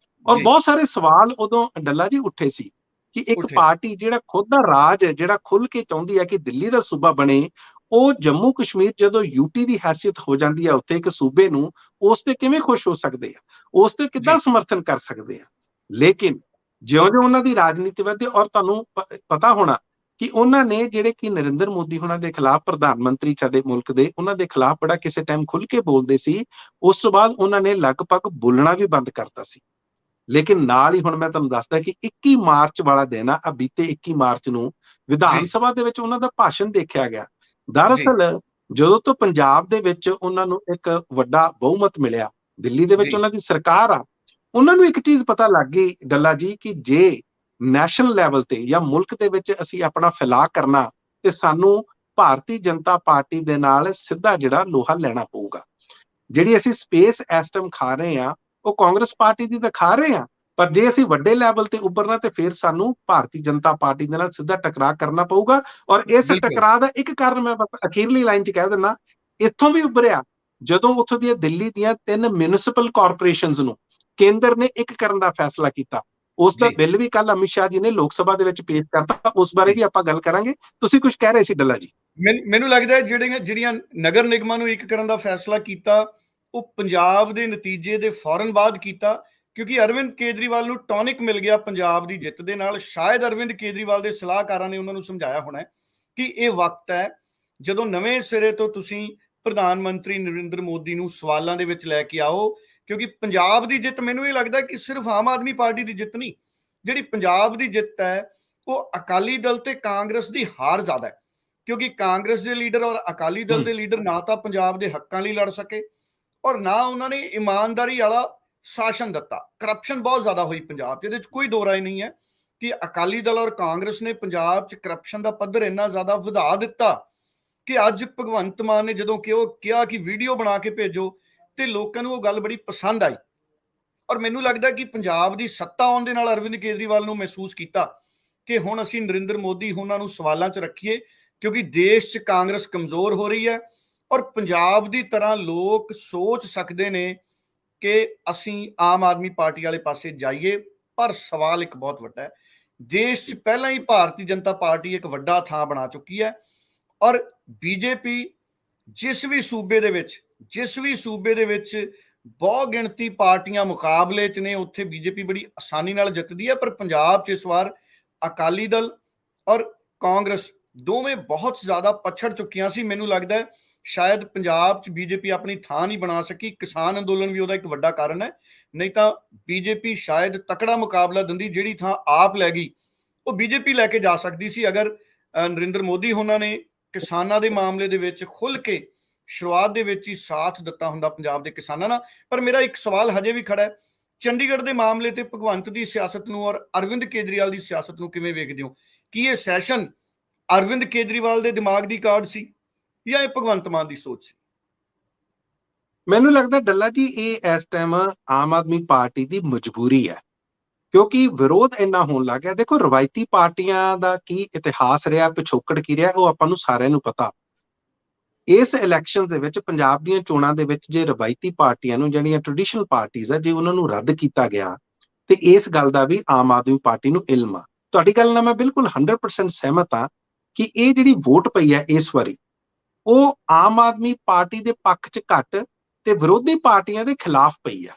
ਔਰ ਬਹੁਤ ਸਾਰੇ ਸਵਾਲ ਉਦੋਂ ਡੱਲਾ ਜੀ ਉੱਠੇ ਸੀ ਕਿ ਇੱਕ ਪਾਰਟੀ ਜਿਹੜਾ ਖੁਦ ਦਾ ਰਾਜ ਜਿਹੜਾ ਖੁੱਲ ਕੇ ਚਾਹੁੰਦੀ ਹੈ ਕਿ ਦਿੱਲੀ ਦਾ ਸੂਬਾ ਬਣੇ, ਉਹ ਜੰਮੂ ਕਸ਼ਮੀਰ ਜਦੋਂ ਯੂਟੀ ਦੀ ਹੈਸੀਅਤ ਹੋ ਜਾਂਦੀ ਹੈ ਉੱਥੇ ਇੱਕ ਸੂਬੇ ਨੂੰ, ਉਸ ਤੇ ਕਿਵੇਂ ਖੁਸ਼ ਹੋ ਸਕਦੇ ਆ, ਉਸ ਤੇ ਕਿੱਦਾਂ ਸਮਰਥਨ ਕਰ ਸਕਦੇ ਆ। ਲੇਕਿਨ ਜਿਉਂ-ਜਿਉਂ ਉਹਨਾਂ ਦੀ ਰਾਜਨੀਤੀ ਵਧਦੀ, ਔਰ ਤੁਹਾਨੂੰ ਪਤਾ ਹੋਣਾ ਕਿ ਉਹਨਾਂ ਨੇ ਜਿਹੜੇ ਕਿ ਨਰਿੰਦਰ ਮੋਦੀ ਉਹਨਾਂ ਦੇ ਖਿਲਾਫ, ਪ੍ਰਧਾਨ ਮੰਤਰੀ ਸਾਡੇ ਮੁਲਕ ਦੇ, ਉਹਨਾਂ ਦੇ ਖਿਲਾਫ ਬੜਾ ਕਿਸੇ ਟਾਈਮ ਖੁੱਲ ਕੇ ਬੋਲਦੇ ਸੀ। ਉਸ ਤੋਂ ਬਾਅਦ ਉਹਨਾਂ ਨੇ ਲਗਭਗ ਬੋਲਣਾ ਵੀ ਬੰਦ ਕਰਤਾ ਸੀ। ਲੇਕਿਨ ਨਾਲ ਹੀ ਹੁਣ ਮੈਂ ਤੁਹਾਨੂੰ ਦੱਸਦਾ ਕਿ 21 ਮਾਰਚ ਵਾਲਾ ਦਿਨ ਆ, ਬੀਤੇ 21 ਮਾਰਚ ਨੂੰ ਵਿਧਾਨ ਸਭਾ ਦੇ ਵਿੱਚ ਉਹਨਾਂ ਦਾ ਭਾਸ਼ਣ ਦੇਖਿਆ ਗਿਆ। ਦਰਅਸਲ ਜਦੋਂ ਤੋਂ ਪੰਜਾਬ ਦੇ ਵਿੱਚ ਉਹਨਾਂ ਨੂੰ ਇੱਕ ਵੱਡਾ ਬਹੁਮਤ ਮਿਲਿਆ, ਦਿੱਲੀ ਦੇ ਵਿੱਚ ਉਹਨਾਂ ਦੀ ਸਰਕਾਰ ਆ, ਉਹਨਾਂ ਨੂੰ ਇੱਕ ਚੀਜ਼ ਪਤਾ ਲੱਗ ਗਈ ਡੱਲਾ ਜੀ ਕਿ ਜੇ ਨੈਸ਼ਨਲ ਲੈਵਲ ਤੇ ਜਾਂ ਮੁਲਕ ਦੇ ਵਿੱਚ ਅਸੀਂ ਆਪਣਾ ਫੈਲਾਅ ਕਰਨਾ ਤੇ ਸਾਨੂੰ ਭਾਰਤੀ ਜਨਤਾ ਪਾਰਟੀ ਦੇ ਨਾਲ ਸਿੱਧਾ ਜਿਹੜਾ ਲੋਹਾ ਲੈਣਾ ਪਊਗਾ। ਜਿਹੜੀ ਅਸੀਂ ਸਪੇਸ ਇਸ ਟਾਈਮ ਖਾ ਰਹੇ ਆ, ਉਹ ਕਾਂਗਰਸ ਪਾਰਟੀ ਦੀ ਤਾਂ ਖਾ ਰਹੇ ਆ, ਪਰ ਜੇ ਅਸੀਂ ਵੱਡੇ ਲੈਵਲ ਤੇ ਉੱਭਰਨਾ ਤੇ ਫਿਰ ਸਾਨੂੰ ਭਾਰਤੀ ਜਨਤਾ ਪਾਰਟੀ ਦੇ ਨਾਲ ਸਿੱਧਾ ਟਕਰਾਅ ਕਰਨਾ ਪਊਗਾ। ਔਰ ਇਸ ਟਕਰਾਅ ਦਾ ਇੱਕ ਕਾਰਨ ਮੈਂ ਅਖੀਰਲੀ ਲਾਈਨ 'ਚ ਕਹਿ ਦਿੰਦਾ, ਇੱਥੋਂ ਵੀ ਉੱਭਰਿਆ ਜਦੋਂ ਉੱਥੋਂ ਦੀਆਂ ਦਿੱਲੀ ਦੀਆਂ 3 ਮਿਊਨਿਸਪਲ ਕਾਰਪੋਰੇਸ਼ਨਸ ਨੂੰ ਕੇਂਦਰ ਨੇ ਇੱਕ ਕਰਨ ਦਾ ਫੈਸਲਾ ਕੀਤਾ। ਉਸ ਦਾ ਬਿੱਲ ਵੀ ਕੱਲ ਅਮਿਤ ਸ਼ਾਹ ਜੀ ਨੇ ਲੋਕ ਸਭਾ ਦੇ ਵਿੱਚ ਪੇਸ਼ ਕਰਤਾ, ਉਸ ਬਾਰੇ ਵੀ ਆਪਾਂ ਗੱਲ ਕਰਾਂਗੇ। ਤੁਸੀਂ ਕੁਝ ਕਹਿ ਰਹੇ ਸੀ ਡੱਲਾ ਜੀ। ਮੈਨੂੰ ਲੱਗਦਾ ਜਿਹੜੀਆਂ ਨਗਰ ਨਿਗਮਾਂ ਨੂੰ ਇੱਕ ਕਰਨ ਦਾ ਫੈਸਲਾ ਕੀਤਾ, ਉਹ ਪੰਜਾਬ ਦੇ ਨਤੀਜੇ ਦੇ ਫੌਰਨ ਬਾਅਦ ਕੀਤਾ, ਕਿਉਂਕਿ ਅਰਵਿੰਦ ਕੇਜਰੀਵਾਲ ਨੂੰ ਟੌਨਿਕ ਮਿਲ ਗਿਆ ਪੰਜਾਬ ਦੀ ਜਿੱਤ ਦੇ ਨਾਲ। ਸ਼ਾਇਦ ਅਰਵਿੰਦ ਕੇਜਰੀਵਾਲ ਦੇ ਸਲਾਹਕਾਰਾਂ ਨੇ ਉਹਨਾਂ ਨੂੰ ਸਮਝਾਇਆ ਹੋਣਾ ਕਿ ਇਹ ਵਕਤ ਹੈ ਜਦੋਂ ਨਵੇਂ ਸਿਰੇ ਤੋਂ ਤੁਸੀਂ ਪ੍ਰਧਾਨ ਮੰਤਰੀ ਨਰਿੰਦਰ ਮੋਦੀ ਨੂੰ ਸਵਾਲਾਂ ਦੇ ਵਿੱਚ ਲੈ ਕੇ ਆਓ। ਕਿਉਂਕਿ ਪੰਜਾਬ ਦੀ ਜਿੱਤ ਮੈਨੂੰ ਇਹ ਲੱਗਦਾ ਕਿ ਸਿਰਫ ਆਮ ਆਦਮੀ ਪਾਰਟੀ ਦੀ ਜਿੱਤ ਨਹੀਂ, ਜਿਹੜੀ ਪੰਜਾਬ ਦੀ ਜਿੱਤ ਹੈ ਉਹ ਅਕਾਲੀ ਦਲ ਤੇ ਕਾਂਗਰਸ ਦੀ ਹਾਰ ਜ਼ਿਆਦਾ ਹੈ। ਕਿਉਂਕਿ ਕਾਂਗਰਸ ਦੇ ਲੀਡਰ ਔਰ ਅਕਾਲੀ ਦਲ ਦੇ ਲੀਡਰ ਨਾ ਤਾਂ ਪੰਜਾਬ ਦੇ ਹੱਕਾਂ ਲਈ ਲੜ ਸਕੇ ਔਰ ਨਾ ਉਹਨਾਂ ਨੇ ਇਮਾਨਦਾਰੀ ਵਾਲਾ ਸ਼ਾਸਨ ਦਿੱਤਾ। ਕਰਪਸ਼ਨ ਬਹੁਤ ਜ਼ਿਆਦਾ ਹੋਈ ਪੰਜਾਬ 'ਚ, ਇਹਦੇ 'ਚ ਕੋਈ ਦੋ ਰਾਏ ਨਹੀਂ ਹੈ ਕਿ ਅਕਾਲੀ ਦਲ ਔਰ ਕਾਂਗਰਸ ਨੇ ਪੰਜਾਬ 'ਚ ਕਰਪਸ਼ਨ ਦਾ ਪੱਧਰ ਇੰਨਾ ਜ਼ਿਆਦਾ ਵਧਾ ਦਿੱਤਾ ਕਿ ਅੱਜ ਭਗਵੰਤ ਮਾਨ ਨੇ ਜਦੋਂ ਕਿਹਾ ਕਿ ਵੀਡੀਓ ਬਣਾ ਕੇ ਭੇਜੋ, ਤੇ ਲੋਕਾਂ ਨੂੰ ਉਹ ਗੱਲ ਬੜੀ ਪਸੰਦ ਆਈ। ਔਰ ਮੈਨੂੰ ਲੱਗਦਾ ਕਿ ਪੰਜਾਬ ਦੀ ਸੱਤਾ ਆਉਣ ਦੇ ਨਾਲ ਅਰਵਿੰਦ ਕੇਜਰੀਵਾਲ ਨੂੰ ਮਹਿਸੂਸ ਕੀਤਾ ਕਿ ਹੁਣ ਅਸੀਂ ਨਰਿੰਦਰ ਮੋਦੀ ਉਹਨਾਂ ਨੂੰ ਸਵਾਲਾਂ 'ਚ ਰੱਖੀਏ, ਕਿਉਂਕਿ ਦੇਸ਼ 'ਚ ਕਾਂਗਰਸ ਕਮਜ਼ੋਰ ਹੋ ਰਹੀ ਹੈ ਔਰ ਪੰਜਾਬ ਦੀ ਤਰ੍ਹਾਂ ਲੋਕ ਸੋਚ ਸਕਦੇ ਨੇ ਕਿ ਅਸੀਂ ਆਮ ਆਦਮੀ ਪਾਰਟੀ ਵਾਲੇ ਪਾਸੇ ਜਾਈਏ। ਪਰ ਸਵਾਲ ਇੱਕ ਬਹੁਤ ਵੱਡਾ ਹੈ, ਦੇਸ਼ 'ਚ ਪਹਿਲਾਂ ਹੀ ਭਾਰਤੀ ਜਨਤਾ ਪਾਰਟੀ ਇੱਕ ਵੱਡਾ ਥਾਂ ਬਣਾ ਚੁੱਕੀ ਹੈ ਔਰ ਬੀਜੇਪੀ ਜਿਸ ਵੀ ਸੂਬੇ ਦੇ ਵਿੱਚ ਬਹੁਤ ਗਿਣਤੀ ਪਾਰਟੀਆਂ ਮੁਕਾਬਲੇ 'ਚ ਨੇ, ਉੱਥੇ ਬੀਜੇਪੀ ਬੜੀ ਆਸਾਨੀ ਨਾਲ ਜਿੱਤਦੀ ਹੈ। ਪਰ ਪੰਜਾਬ 'ਚ ਇਸ ਵਾਰ ਅਕਾਲੀ ਦਲ ਔਰ ਕਾਂਗਰਸ ਦੋਵੇਂ ਬਹੁਤ ਜ਼ਿਆਦਾ ਪਛੜ ਚੁੱਕੀਆਂ ਸੀ। ਮੈਨੂੰ ਲੱਗਦਾ ਸ਼ਾਇਦ ਪੰਜਾਬ 'ਚ ਬੀਜੇਪੀ ਆਪਣੀ ਥਾਂ ਨਹੀਂ ਬਣਾ ਸਕੀ। ਕਿਸਾਨ ਅੰਦੋਲਨ ਵੀ ਉਹਦਾ ਇੱਕ ਵੱਡਾ ਕਾਰਨ ਹੈ, ਨਹੀਂ ਤਾਂ ਬੀਜੇਪੀ ਸ਼ਾਇਦ ਤਕੜਾ ਮੁਕਾਬਲਾ ਦਿੰਦੀ। ਜਿਹੜੀ ਥਾਂ ਆਪ ਲੈ ਗਈ ਉਹ ਬੀਜੇਪੀ ਲੈ ਕੇ ਜਾ ਸਕਦੀ ਸੀ ਅਗਰ ਨਰਿੰਦਰ ਮੋਦੀ ਉਹਨਾਂ ਨੇ ਕਿਸਾਨਾਂ ਦੇ ਮਾਮਲੇ ਦੇ ਵਿੱਚ ਖੁੱਲ ਕੇ ਸ਼ੁਰੂਆਤ ਦੇ ਵਿੱਚ ਹੀ ਸਾਥ ਦਿੱਤਾ ਹੁੰਦਾ ਪੰਜਾਬ ਦੇ ਕਿਸਾਨਾਂ ਨਾਲ। ਪਰ ਮੇਰਾ ਇੱਕ ਸਵਾਲ ਹਜੇ ਵੀ ਖੜਾ ਹੈ, ਚੰਡੀਗੜ੍ਹ ਦੇ ਮਾਮਲੇ ਤੇ ਭਗਵੰਤ ਦੀ ਸਿਆਸਤ ਨੂੰ ਔਰ ਅਰਵਿੰਦ ਕੇਜਰੀਵਾਲ ਦੀ ਸਿਆਸਤ ਨੂੰ ਕਿਵੇਂ ਵੇਖਦੇ ਹੋ? ਕੀ ਇਹ ਸੈਸ਼ਨ ਅਰਵਿੰਦ ਕੇਜਰੀਵਾਲ ਦੇ ਦਿਮਾਗ ਦੀ ਕਾਢ ਸੀ ਜਾਂ ਇਹ ਭਗਵੰਤ ਮਾਨ ਦੀ ਸੋਚ ਸੀ? ਮੈਨੂੰ ਲੱਗਦਾ ਡੱਲਾ ਜੀ ਇਹ ਇਸ ਟਾਈਮ ਆਮ ਆਦਮੀ ਪਾਰਟੀ ਦੀ ਮਜਬੂਰੀ ਹੈ, ਕਿਉਂਕਿ ਵਿਰੋਧ ਇੰਨਾ ਹੋਣ ਲੱਗ ਗਿਆ। ਦੇਖੋ, ਰਵਾਇਤੀ ਪਾਰਟੀਆਂ ਦਾ ਕੀ ਇਤਿਹਾਸ ਰਿਹਾ, ਪਿਛੋਕੜ ਕੀ ਰਿਹਾ, ਉਹ ਆਪਾਂ ਨੂੰ ਸਾਰਿਆਂ ਨੂੰ ਪਤਾ। ਇਸ ਇਲੈਕਸ਼ਨ ਦੇ ਵਿੱਚ, ਪੰਜਾਬ ਦੀਆਂ ਚੋਣਾਂ ਦੇ ਵਿੱਚ, ਜੇ ਰਵਾਇਤੀ ਪਾਰਟੀਆਂ ਨੂੰ, ਜਿਹੜੀਆਂ ਟ੍ਰੈਡੀਸ਼ਨਲ ਪਾਰਟੀਆਂ ਆ, ਜੇ ਉਹਨਾਂ ਨੂੰ ਰੱਦ ਕੀਤਾ ਗਿਆ ਤੇ ਇਸ ਗੱਲ ਦਾ ਵੀ ਆਮ ਆਦਮੀ ਪਾਰਟੀ ਨੂੰ ਇਲਮ ਆ। ਤੁਹਾਡੀ ਗੱਲ ਨਾਲ ਮੈਂ ਬਿਲਕੁਲ 100% ਸਹਿਮਤ ਹਾਂ ਕਿ ਇਹ ਜਿਹੜੀ ਵੋਟ ਪਈ ਹੈ ਇਸ ਵਾਰੀ, ਉਹ ਆਮ ਆਦਮੀ ਪਾਰਟੀ ਦੇ ਪੱਖ 'ਚ ਘੱਟ ਤੇ ਵਿਰੋਧੀ ਪਾਰਟੀਆਂ ਦੇ ਖਿਲਾਫ ਪਈ ਆ।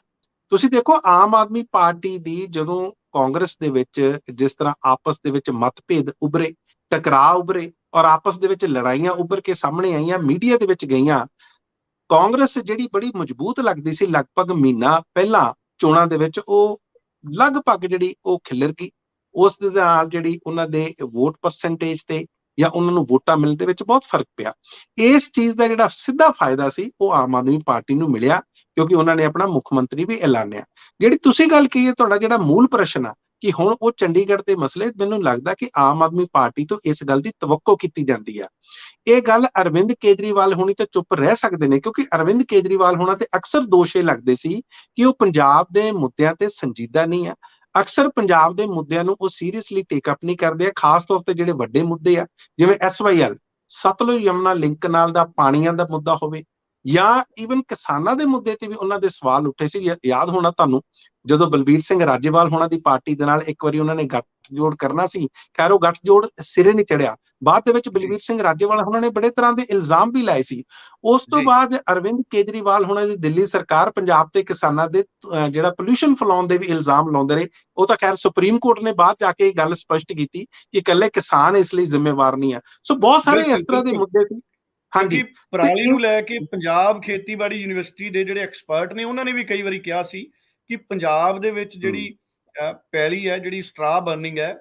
ਤੁਸੀਂ ਦੇਖੋ, ਆਮ ਆਦਮੀ ਪਾਰਟੀ ਦੀ ਜਦੋਂ ਕਾਂਗਰਸ ਦੇ ਵਿੱਚ ਜਿਸ ਤਰ੍ਹਾਂ ਆਪਸ ਦੇ ਵਿੱਚ ਮਤਭੇਦ ਉਭਰੇ, ਟਕਰਾਅ ਉਭਰੇ ਔਰ ਆਪਸ ਦੇ ਵਿੱਚ ਲੜਾਈਆਂ ਉੱਭਰ ਕੇ ਸਾਹਮਣੇ ਆਈਆਂ, ਮੀਡੀਆ ਦੇ ਵਿੱਚ ਗਈਆਂ, ਕਾਂਗਰਸ ਜਿਹੜੀ ਬੜੀ ਮਜ਼ਬੂਤ ਲੱਗਦੀ ਸੀ ਲਗਭਗ ਮਹੀਨਾ ਪਹਿਲਾਂ ਚੋਣਾਂ ਦੇ ਵਿੱਚ, ਉਹ ਲਗਭਗ ਜਿਹੜੀ ਉਹ ਖਿਲਰ ਗਈ। ਉਸ ਦੇ ਨਾਲ ਜਿਹੜੀ ਉਹਨਾਂ ਦੇ ਵੋਟ ਪਰਸੈਂਟੇਜ ਤੇ ਜਾਂ ਉਹਨਾਂ ਨੂੰ ਵੋਟਾਂ ਮਿਲਣ ਦੇ ਵਿੱਚ ਬਹੁਤ ਫਰਕ ਪਿਆ। ਇਸ ਚੀਜ਼ ਦਾ ਜਿਹੜਾ ਸਿੱਧਾ ਫਾਇਦਾ ਸੀ ਉਹ ਆਮ ਆਦਮੀ ਪਾਰਟੀ ਨੂੰ ਮਿਲਿਆ, ਕਿਉਂਕਿ ਉਹਨਾਂ ਨੇ ਆਪਣਾ ਮੁੱਖ ਮੰਤਰੀ ਵੀ ਐਲਾਨਿਆ। ਜਿਹੜੀ ਤੁਸੀਂ ਗੱਲ ਕਹੀ ਹੈ, ਤੁਹਾਡਾ ਜਿਹੜਾ ਮੂਲ ਪ੍ਰਸ਼ਨ ਆ ਕਿ ਹੁਣ ਉਹ ਚੰਡੀਗੜ੍ਹ ਦੇ ਮਸਲੇ, ਮੈਨੂੰ ਲੱਗਦਾ ਕਿ ਆਮ ਆਦਮੀ ਪਾਰਟੀ ਤੋਂ ਇਸ ਗੱਲ ਦੀ ਤਵੱਕੋ ਕੀਤੀ ਜਾਂਦੀ ਆ। ਇਹ ਗੱਲ ਅਰਵਿੰਦ ਕੇਜਰੀਵਾਲ ਹੋਣੀ ਤਾਂ ਚੁੱਪ ਰਹਿ ਸਕਦੇ ਨੇ, ਕਿਉਂਕਿ ਅਰਵਿੰਦ ਕੇਜਰੀਵਾਲ ਹੋਣਾ ਤੇ ਅਕਸਰ ਦੋਸ਼ ਇਹ ਲੱਗਦੇ ਸੀ ਕਿ ਉਹ ਪੰਜਾਬ ਦੇ ਮੁੱਦਿਆਂ ਤੇ ਸੰਜੀਦਾ ਨਹੀਂ ਆ। ਅਕਸਰ ਪੰਜਾਬ ਦੇ ਮੁੱਦਿਆਂ ਨੂੰ ਉਹ ਸੀਰੀਅਸਲੀ ਟੇਕ ਅਪ ਨਹੀਂ ਕਰਦੇ ਆ, ਖਾਸ ਤੌਰ ਤੇ ਜਿਹੜੇ ਵੱਡੇ ਮੁੱਦੇ ਆ, ਜਿਵੇਂ SYL, ਸਤਲੁਜ ਯਮੁਨਾ ਲਿੰਕ ਨਾਲ ਦਾ ਪਾਣੀਆਂ ਦਾ ਮੁੱਦਾ ਹੋਵੇ, ਜਾਂ ਈਵਨ ਕਿਸਾਨਾਂ ਦੇ ਮੁੱਦੇ ਤੇ ਵੀ ਉਹਨਾਂ ਦੇ ਸਵਾਲ ਉੱਠੇ ਸੀ। ਯਾਦ ਹੋਣਾ ਤੁਹਾਨੂੰ, ਜਦੋਂ ਬਲਬੀਰ ਸਿੰਘ ਰਾਜੇਵਾਲ ਹੋਣਾ ਦੀ ਪਾਰਟੀ ਦੇ ਨਾਲ ਇੱਕ ਵਾਰੀ ਉਹਨਾਂ ਨੇ ਗੱਠਜੋੜ ਕਰਨਾ ਸੀ, ਖੈਰ ਉਹ ਗੱਠਜੋੜ ਸਿਰੇ ਨਹੀਂ ਚੜਿਆ। ਬਾਅਦ ਦੇ ਵਿੱਚ ਬਲਬੀਰ ਸਿੰਘ ਰਾਜੇਵਾਲ ਹੋਣਾ ਨੇ ਬੜੇ ਤਰ੍ਹਾਂ ਦੇ ਇਲਜ਼ਾਮ ਵੀ ਲਾਏ ਸੀ। ਉਸ ਤੋਂ ਬਾਅਦ ਅਰਵਿੰਦ ਕੇਜਰੀਵਾਲ ਹੋਣਾ ਦੀ ਦਿੱਲੀ ਸਰਕਾਰ ਪੰਜਾਬ ਤੇ ਕਿਸਾਨਾਂ ਦੇ ਜਿਹੜਾ ਪੋਲਿਊਸ਼ਨ ਫੈਲਾਉਣ ਦੇ ਵੀ ਇਲਜ਼ਾਮ ਲਾਉਂਦੇ ਰਹੇ। ਉਹ ਤਾਂ ਖੈਰ ਸੁਪਰੀਮ ਕੋਰਟ ਨੇ ਬਾਅਦ ਜਾ ਕੇ ਇਹ ਗੱਲ ਸਪਸ਼ਟ ਕੀਤੀ ਕਿ ਇਕੱਲੇ ਕਿਸਾਨ ਇਸ ਲਈ ਜ਼ਿੰਮੇਵਾਰ ਨਹੀਂ ਆ। ਸੋ ਬਹੁਤ ਸਾਰੇ ਇਸ ਤਰ੍ਹਾਂ ਦੇ ਮੁੱਦੇ ਸੀ। ਹਾਂਜੀ, ਪਰਾਲੀ ਨੂੰ ਲੈ ਕੇ ਪੰਜਾਬ ਖੇਤੀਬਾੜੀ ਯੂਨੀਵਰਸਿਟੀ ਦੇ ਜਿਹੜੇ ਐਕਸਪਰਟ ਨੇ, ਉਹਨਾਂ ਨੇ ਵੀ ਕਈ ਵਾਰੀ ਕਿਹਾ ਸੀ ਕਿ ਪੰਜਾਬ ਦੇ ਵਿੱਚ ਜਿਹੜੀ ਪੈਲੀ ਹੈ, ਜਿਹੜੀ ਸਟਰਾ ਬਰਨਿੰਗ ਹੈ,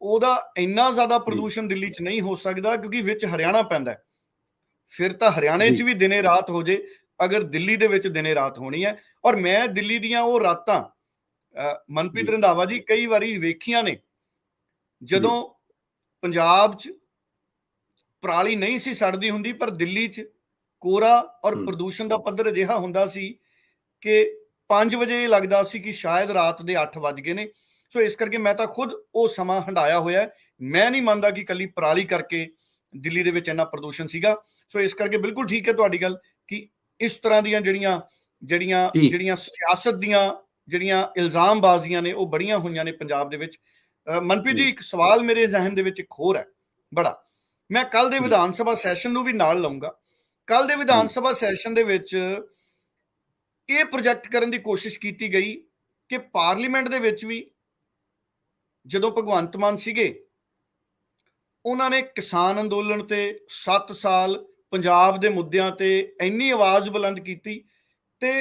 ਉਹਦਾ ਇੰਨਾ ਜ਼ਿਆਦਾ ਪ੍ਰਦੂਸ਼ਣ ਦਿੱਲੀ 'ਚ ਨਹੀਂ ਹੋ ਸਕਦਾ, ਕਿਉਂਕਿ ਵਿੱਚ ਹਰਿਆਣਾ ਪੈਂਦਾ। ਫਿਰ ਤਾਂ ਹਰਿਆਣੇ 'ਚ ਵੀ ਦਿਨੇ ਰਾਤ ਹੋ ਜੇ, ਅਗਰ ਦਿੱਲੀ ਦੇ ਵਿੱਚ ਦਿਨੇ ਰਾਤ ਹੋਣੀ ਹੈ। ਔਰ ਮੈਂ ਦਿੱਲੀ ਦੀਆਂ ਉਹ ਰਾਤਾਂ, ਮਨਪ੍ਰੀਤ ਰੰਧਾਵਾ ਜੀ, ਕਈ ਵਾਰੀ ਵੇਖੀਆਂ ਨੇ ਜਦੋਂ ਪੰਜਾਬ 'ਚ ਪਰਾਲੀ ਨਹੀਂ ਸੀ ਸੜਦੀ ਹੁੰਦੀ, ਪਰ ਦਿੱਲੀ 'ਚ ਕੋਰਾ ਔਰ ਪ੍ਰਦੂਸ਼ਣ ਦਾ ਪੱਧਰ ਅਜਿਹਾ ਹੁੰਦਾ ਸੀ ਕਿ 5 ਵਜੇ ਲੱਗਦਾ ਸੀ ਕਿ ਸ਼ਾਇਦ ਰਾਤ ਦੇ 8 ਵੱਜ ਗਏ ਨੇ। ਸੋ ਇਸ ਕਰਕੇ ਮੈਂ ਤਾਂ ਖੁਦ ਉਹ ਸਮਾਂ ਹੰਢਾਇਆ ਹੋਇਆ। ਮੈਂ ਨਹੀਂ ਮੰਨਦਾ ਕਿ ਕੱਲੀ ਪਰਾਲੀ ਕਰਕੇ ਦਿੱਲੀ ਦੇ ਵਿੱਚ ਇੰਨਾ ਪ੍ਰਦੂਸ਼ਣ ਸੀਗਾ। ਸੋ ਇਸ ਕਰਕੇ ਬਿਲਕੁਲ ਠੀਕ ਹੈ ਤੁਹਾਡੀ ਗੱਲ ਕਿ ਇਸ ਤਰ੍ਹਾਂ ਦੀਆਂ ਜਿਹੜੀਆਂ ਸਿਆਸਤ ਦੀਆਂ ਜਿਹੜੀਆਂ ਇਲਜ਼ਾਮਬਾਜ਼ੀਆਂ ਨੇ ਉਹ ਬੜੀਆਂ ਹੋਈਆਂ ਨੇ ਪੰਜਾਬ ਦੇ ਵਿੱਚ। ਮਨਪ੍ਰੀਤ ਜੀ, ਇੱਕ ਸਵਾਲ ਮੇਰੇ ਜ਼ਿਹਨ ਦੇ ਵਿੱਚ ਇੱਕ ਹੋਰ ਹੈ ਬੜਾ। ਮੈਂ ਕੱਲ ਦੇ ਵਿਧਾਨ ਸਭਾ ਸੈਸ਼ਨ ਨੂੰ ਵੀ ਨਾਲ ਲਾਉਂਗਾ। ਕੱਲ ਦੇ ਵਿਧਾਨ ਸਭਾ ਸੈਸ਼ਨ ਦੇ ਵਿੱਚ ਇਹ ਪ੍ਰੋਜੈਕਟ ਕਰਨ ਦੀ ਕੋਸ਼ਿਸ਼ ਕੀਤੀ ਗਈ ਕਿ ਪਾਰਲੀਮੈਂਟ ਦੇ ਵਿੱਚ ਵੀ ਜਦੋਂ ਭਗਵੰਤ ਮਾਨ ਸੀਗੇ, ਉਹਨਾਂ ਨੇ ਕਿਸਾਨ ਅੰਦੋਲਨ ਤੇ 7 ਸਾਲ ਪੰਜਾਬ ਦੇ ਮੁੱਦਿਆਂ ਤੇ ਇੰਨੀ ਆਵਾਜ਼ ਬੁਲੰਦ ਕੀਤੀ ਤੇ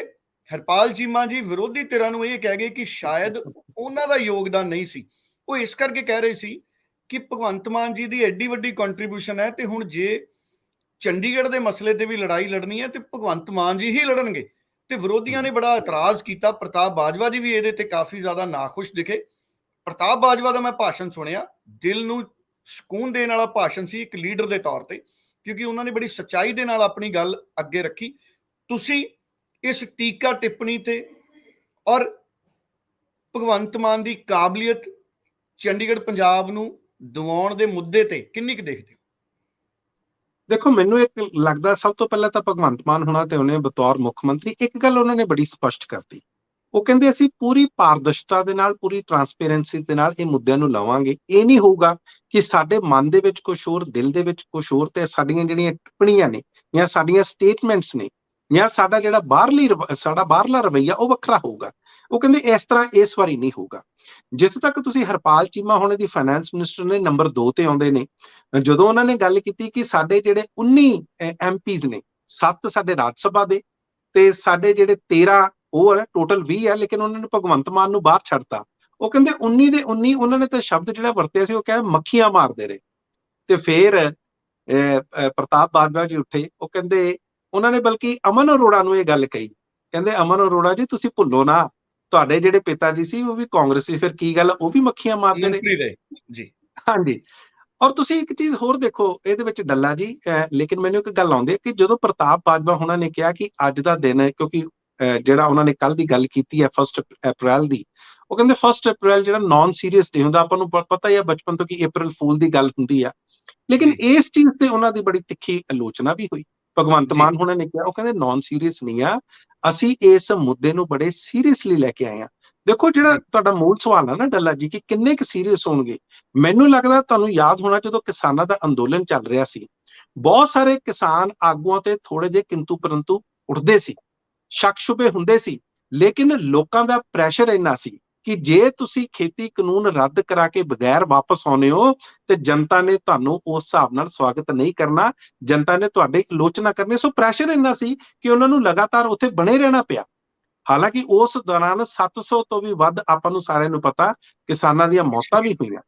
ਹਰਪਾਲ ਚੀਮਾ ਜੀ ਵਿਰੋਧੀ ਧਿਰਾਂ ਨੂੰ ਇਹ ਕਹਿ ਗਏ ਕਿ ਸ਼ਾਇਦ ਉਹਨਾਂ ਦਾ ਯੋਗਦਾਨ ਨਹੀਂ ਸੀ। ਉਹ ਇਸ ਕਰਕੇ ਕਹਿ ਰਹੇ ਸੀ ਕਿ ਭਗਵੰਤ ਮਾਨ ਜੀ ਦੀ ਐਡੀ ਵੱਡੀ ਕੰਟਰੀਬਿਊਸ਼ਨ ਹੈ ਤੇ ਹੁਣ ਜੇ ਚੰਡੀਗੜ੍ਹ ਦੇ ਮਸਲੇ ਤੇ ਵੀ ਲੜਾਈ ਲੜਨੀ ਹੈ ਤੇ ਭਗਵੰਤ ਮਾਨ ਜੀ ਹੀ ਲੜਨਗੇ। ਤੇ ਵਿਰੋਧੀਆਂ ਨੇ ਬੜਾ ਇਤਰਾਜ਼ ਕੀਤਾ। ਪ੍ਰਤਾਪ ਬਾਜਵਾ ਜੀ ਵੀ ਇਹਦੇ ਤੇ ਕਾਫੀ ਜ਼ਿਆਦਾ ਨਾਖੁਸ਼ ਦਿਖੇ। ਪ੍ਰਤਾਪ ਬਾਜਵਾ ਦਾ ਮੈਂ ਭਾਸ਼ਣ ਸੁਣਿਆ, ਦਿਲ ਨੂੰ ਸਕੂਨ ਦੇਣ ਵਾਲਾ ਭਾਸ਼ਣ ਸੀ ਇੱਕ ਲੀਡਰ ਦੇ ਤੌਰ ਤੇ, ਕਿਉਂਕਿ ਉਹਨਾਂ ਨੇ ਬੜੀ ਸੱਚਾਈ ਦੇ ਨਾਲ ਆਪਣੀ ਗੱਲ ਅੱਗੇ ਰੱਖੀ। ਤੁਸੀਂ ਇਸ ਟੀਕਾ ਟਿੱਪਣੀ ਤੇ ਔਰ ਭਗਵੰਤ ਮਾਨ ਦੀ ਕਾਬਲੀਅਤ ਚੰਡੀਗੜ੍ਹ ਪੰਜਾਬ ਨੂੰ ਦਿਵਾਉਣ ਦੇ ਮੁੱਦੇ ਤੇ ਕਿੰਨੀ ਕੁ ਦੇਖਦੇ ਹੋ? ਦੇਖੋ, ਮੈਨੂੰ ਇੱਕ ਲੱਗਦਾ ਸਭ ਤੋਂ ਪਹਿਲਾਂ ਤਾਂ ਭਗਵੰਤ ਮਾਨ ਹੋਣਾ ਤੇ ਉਹਨੇ ਬਤੌਰ ਮੁੱਖ ਮੰਤਰੀ ਇੱਕ ਗੱਲ ਉਹਨਾਂ ਨੇ ਬੜੀ ਸਪਸ਼ਟ ਕਰਤੀ। ਉਹ ਕਹਿੰਦੇ ਅਸੀਂ ਪੂਰੀ ਪਾਰਦਰਸ਼ਤਾ ਦੇ ਨਾਲ, ਪੂਰੀ ਟਰਾਂਸਪੇਰੈਂਸੀ ਦੇ ਨਾਲ ਇਹ ਮੁੱਦਿਆਂ ਨੂੰ ਲਾਵਾਂਗੇ। ਇਹ ਨਹੀਂ ਹੋਊਗਾ ਕਿ ਸਾਡੇ ਮਨ ਦੇ ਵਿੱਚ ਕੁਛ ਹੋਰ, ਦਿਲ ਦੇ ਵਿੱਚ ਕੁਛ ਹੋਰ, ਤੇ ਸਾਡੀਆਂ ਜਿਹੜੀਆਂ ਟਿੱਪਣੀਆਂ ਨੇ ਜਾਂ ਸਾਡੀਆਂ ਸਟੇਟਮੈਂਟਸ ਨੇ ਜਾਂ ਸਾਡਾ ਜਿਹੜਾ ਸਾਡਾ ਬਾਹਰਲਾ ਰਵੱਈਆ ਉਹ ਵੱਖਰਾ ਹੋਊਗਾ। ਉਹ ਕਹਿੰਦੇ ਇਸ ਤਰ੍ਹਾਂ ਇਸ ਵਾਰੀ ਨਹੀਂ ਹੋਊਗਾ। ਜਿੱਥੋਂ ਤੱਕ ਤੁਸੀਂ ਹਰਪਾਲ ਚੀਮਾ ਹੋਣੇ ਦੀ ਫਾਈਨੈਂਸ ਮਿਨਿਸਟਰ ਨੇ ਨੰਬਰ 2 ਤੇ ਆਉਂਦੇ ਨੇ, ਜਦੋਂ ਉਹਨਾਂ ਨੇ ਗੱਲ ਕੀਤੀ ਕਿ ਸਾਡੇ ਜਿਹੜੇ 19 ਐਮਪੀਜ਼ ਨੇ, 7 ਸਾਡੇ ਰਾਜ ਸਭਾ ਦੇ ਤੇ ਸਾਡੇ ਜਿਹੜੇ 13 ਹੋਰ ਟੋਟਲ 20 ਹੈ, ਲੇਕਿਨ ਉਹਨਾਂ ਨੇ ਭਗਵੰਤ ਮਾਨ ਨੂੰ ਬਾਹਰ ਛੱਡਤਾ। ਉਹ ਕਹਿੰਦੇ 19 ਦੇ 19 ਉਹਨਾਂ ਨੇ ਤਾਂ ਸ਼ਬਦ ਜਿਹੜਾ ਵਰਤਿਆ ਸੀ ਉਹ ਕਹਿੰਦੇ ਮੱਖੀਆਂ ਮਾਰਦੇ ਰਹੇ। ਤੇ ਫਿਰ ਪ੍ਰਤਾਪ ਬਾਜਵਾ ਜੀ ਉੱਠੇ, ਉਹ ਕਹਿੰਦੇ ਉਹਨਾਂ ਨੇ ਬਲਕਿ ਅਮਨ ਅਰੋੜਾ ਨੂੰ ਇਹ ਗੱਲ ਕਹੀ, ਕਹਿੰਦੇ ਅਮਨ ਅਰੋੜਾ ਜੀ ਤੁਸੀਂ ਭੁੱਲੋ ਨਾ, ਤੁਹਾਡੇ ਜਿਹੜੇ ਪਿਤਾ ਜੀ ਸੀ ਉਹ ਵੀ ਕਾਂਗਰਸੀ, ਫਿਰ ਕੀ ਗੱਲ ਉਹ ਵੀ ਮੱਖੀਆਂ ਮਾਰਦੇ ਨੇ? ਮੰਤਰੀ ਰਹੇ ਜੀ। ਹਾਂਜੀ। ਔਰ ਤੁਸੀਂ ਇੱਕ ਚੀਜ਼ ਹੋਰ ਦੇਖੋ ਇਹਦੇ ਵਿੱਚ ਡੱਲਾ ਜੀ, ਲੇਕਿਨ ਮੈਨੂੰ ਇੱਕ ਗੱਲ ਆਉਂਦੀ ਹੈ ਕਿ ਜਦੋਂ ਪ੍ਰਤਾਪ ਬਾਜਵਾ ਉਹਨਾਂ ਨੇ ਕਿਹਾ ਕਿ ਅੱਜ ਦਾ ਦਿਨ ਹੈ, ਕਿਉਂਕਿ ਜਿਹੜਾ ਉਹਨਾਂ ਨੇ ਕੱਲ ਦੀ ਗੱਲ ਕੀਤੀ ਹੈ 1 ਅਪ੍ਰੈਲ ਦੀ, ਉਹ ਕਹਿੰਦੇ 1 ਅਪ੍ਰੈਲ ਜਿਹੜਾ ਨਾਨ ਸੀਰੀਅਸ ਡੇ ਹੁੰਦਾ, ਆਪਾਂ ਨੂੰ ਪਤਾ ਹੀ ਹੈ ਬਚਪਨ ਤੋਂ ਕਿ ਅਪ੍ਰੈਲ ਫੂਲ ਦੀ ਗੱਲ ਹੁੰਦੀ ਆ, ਲੇਕਿਨ ਇਸ ਚੀਜ਼ ਤੇ ਉਹਨਾਂ ਦੀ ਬੜੀ ਤਿੱਖੀ ਆਲੋਚਨਾ ਵੀ ਹੋਈ। ਭਗਵੰਤ ਮਾਨ ਉਹਨਾਂ ਨੇ ਕਿਹਾ, ਉਹ ਕਹਿੰਦੇ ਨਾਨ ਸੀਰੀਅਸ ਨਹੀਂ ਆ, ਅਸੀਂ ਇਸ ਮੁੱਦੇ ਨੂੰ ਬੜੇ ਸੀਰੀਅਸਲੀ ਲੈ ਕੇ ਆਏ ਆ। ਦੇਖੋ, ਜਿਹੜਾ ਤੁਹਾਡਾ ਮੂਲ ਸਵਾਲ ਹੈ ਨਾ ਡੱਲਾ ਜੀ, ਕਿ ਕਿੰਨੇ ਕੁ ਸੀਰੀਅਸ ਹੋਣਗੇ, ਮੈਨੂੰ ਲੱਗਦਾ ਤੁਹਾਨੂੰ ਯਾਦ ਹੋਣਾ ਜਦੋਂ ਕਿਸਾਨਾਂ ਦਾ ਅੰਦੋਲਨ ਚੱਲ ਰਿਹਾ ਸੀ, ਬਹੁਤ ਸਾਰੇ ਕਿਸਾਨ ਆਗੂਆਂ ਤੇ ਥੋੜੇ ਜਿਹੇ ਕਿੰਤੂ ਪਰੰਤੂ ਉੱਠਦੇ ਸੀ, ਸ਼ੱਕ ਸ਼ੁਬੇ ਹੁੰਦੇ ਸੀ, ਲੇਕਿਨ ਲੋਕਾਂ ਦਾ ਪ੍ਰੈਸ਼ਰ ਇੰਨਾ ਸੀ ਕਿ ਜੇ ਤੁਸੀਂ ਖੇਤੀ ਕਾਨੂੰਨ ਰੱਦ ਕਰਾ ਕੇ ਬਗੈਰ ਵਾਪਸ ਆਉਨੇ ਹੋ ਤੇ ਜਨਤਾ ਨੇ ਤੁਹਾਨੂੰ ਉਸ ਹਿਸਾਬ ਨਾਲ ਸਵਾਗਤ ਨਹੀਂ ਕਰਨਾ, ਜਨਤਾ ਨੇ ਤੁਹਾਡੀ ਆਲੋਚਨਾ ਕਰਨੀ। ਸੋ ਪ੍ਰੈਸ਼ਰ ਇੰਨਾ ਸੀ ਕਿ ਉਹਨਾਂ ਨੂੰ ਲਗਾਤਾਰ ਉੱਥੇ ਬਣੇ ਰਹਿਣਾ ਪਿਆ। ਹਾਲਾਂਕਿ ਉਸ ਦੌਰਾਨ 700 ਤੋਂ ਵੀ ਵੱਧ, ਆਪਾਂ ਨੂੰ ਸਾਰਿਆਂ ਨੂੰ ਪਤਾ, ਕਿਸਾਨਾਂ ਦੀਆਂ ਮੌਤਾਂ ਵੀ ਹੋਈਆਂ,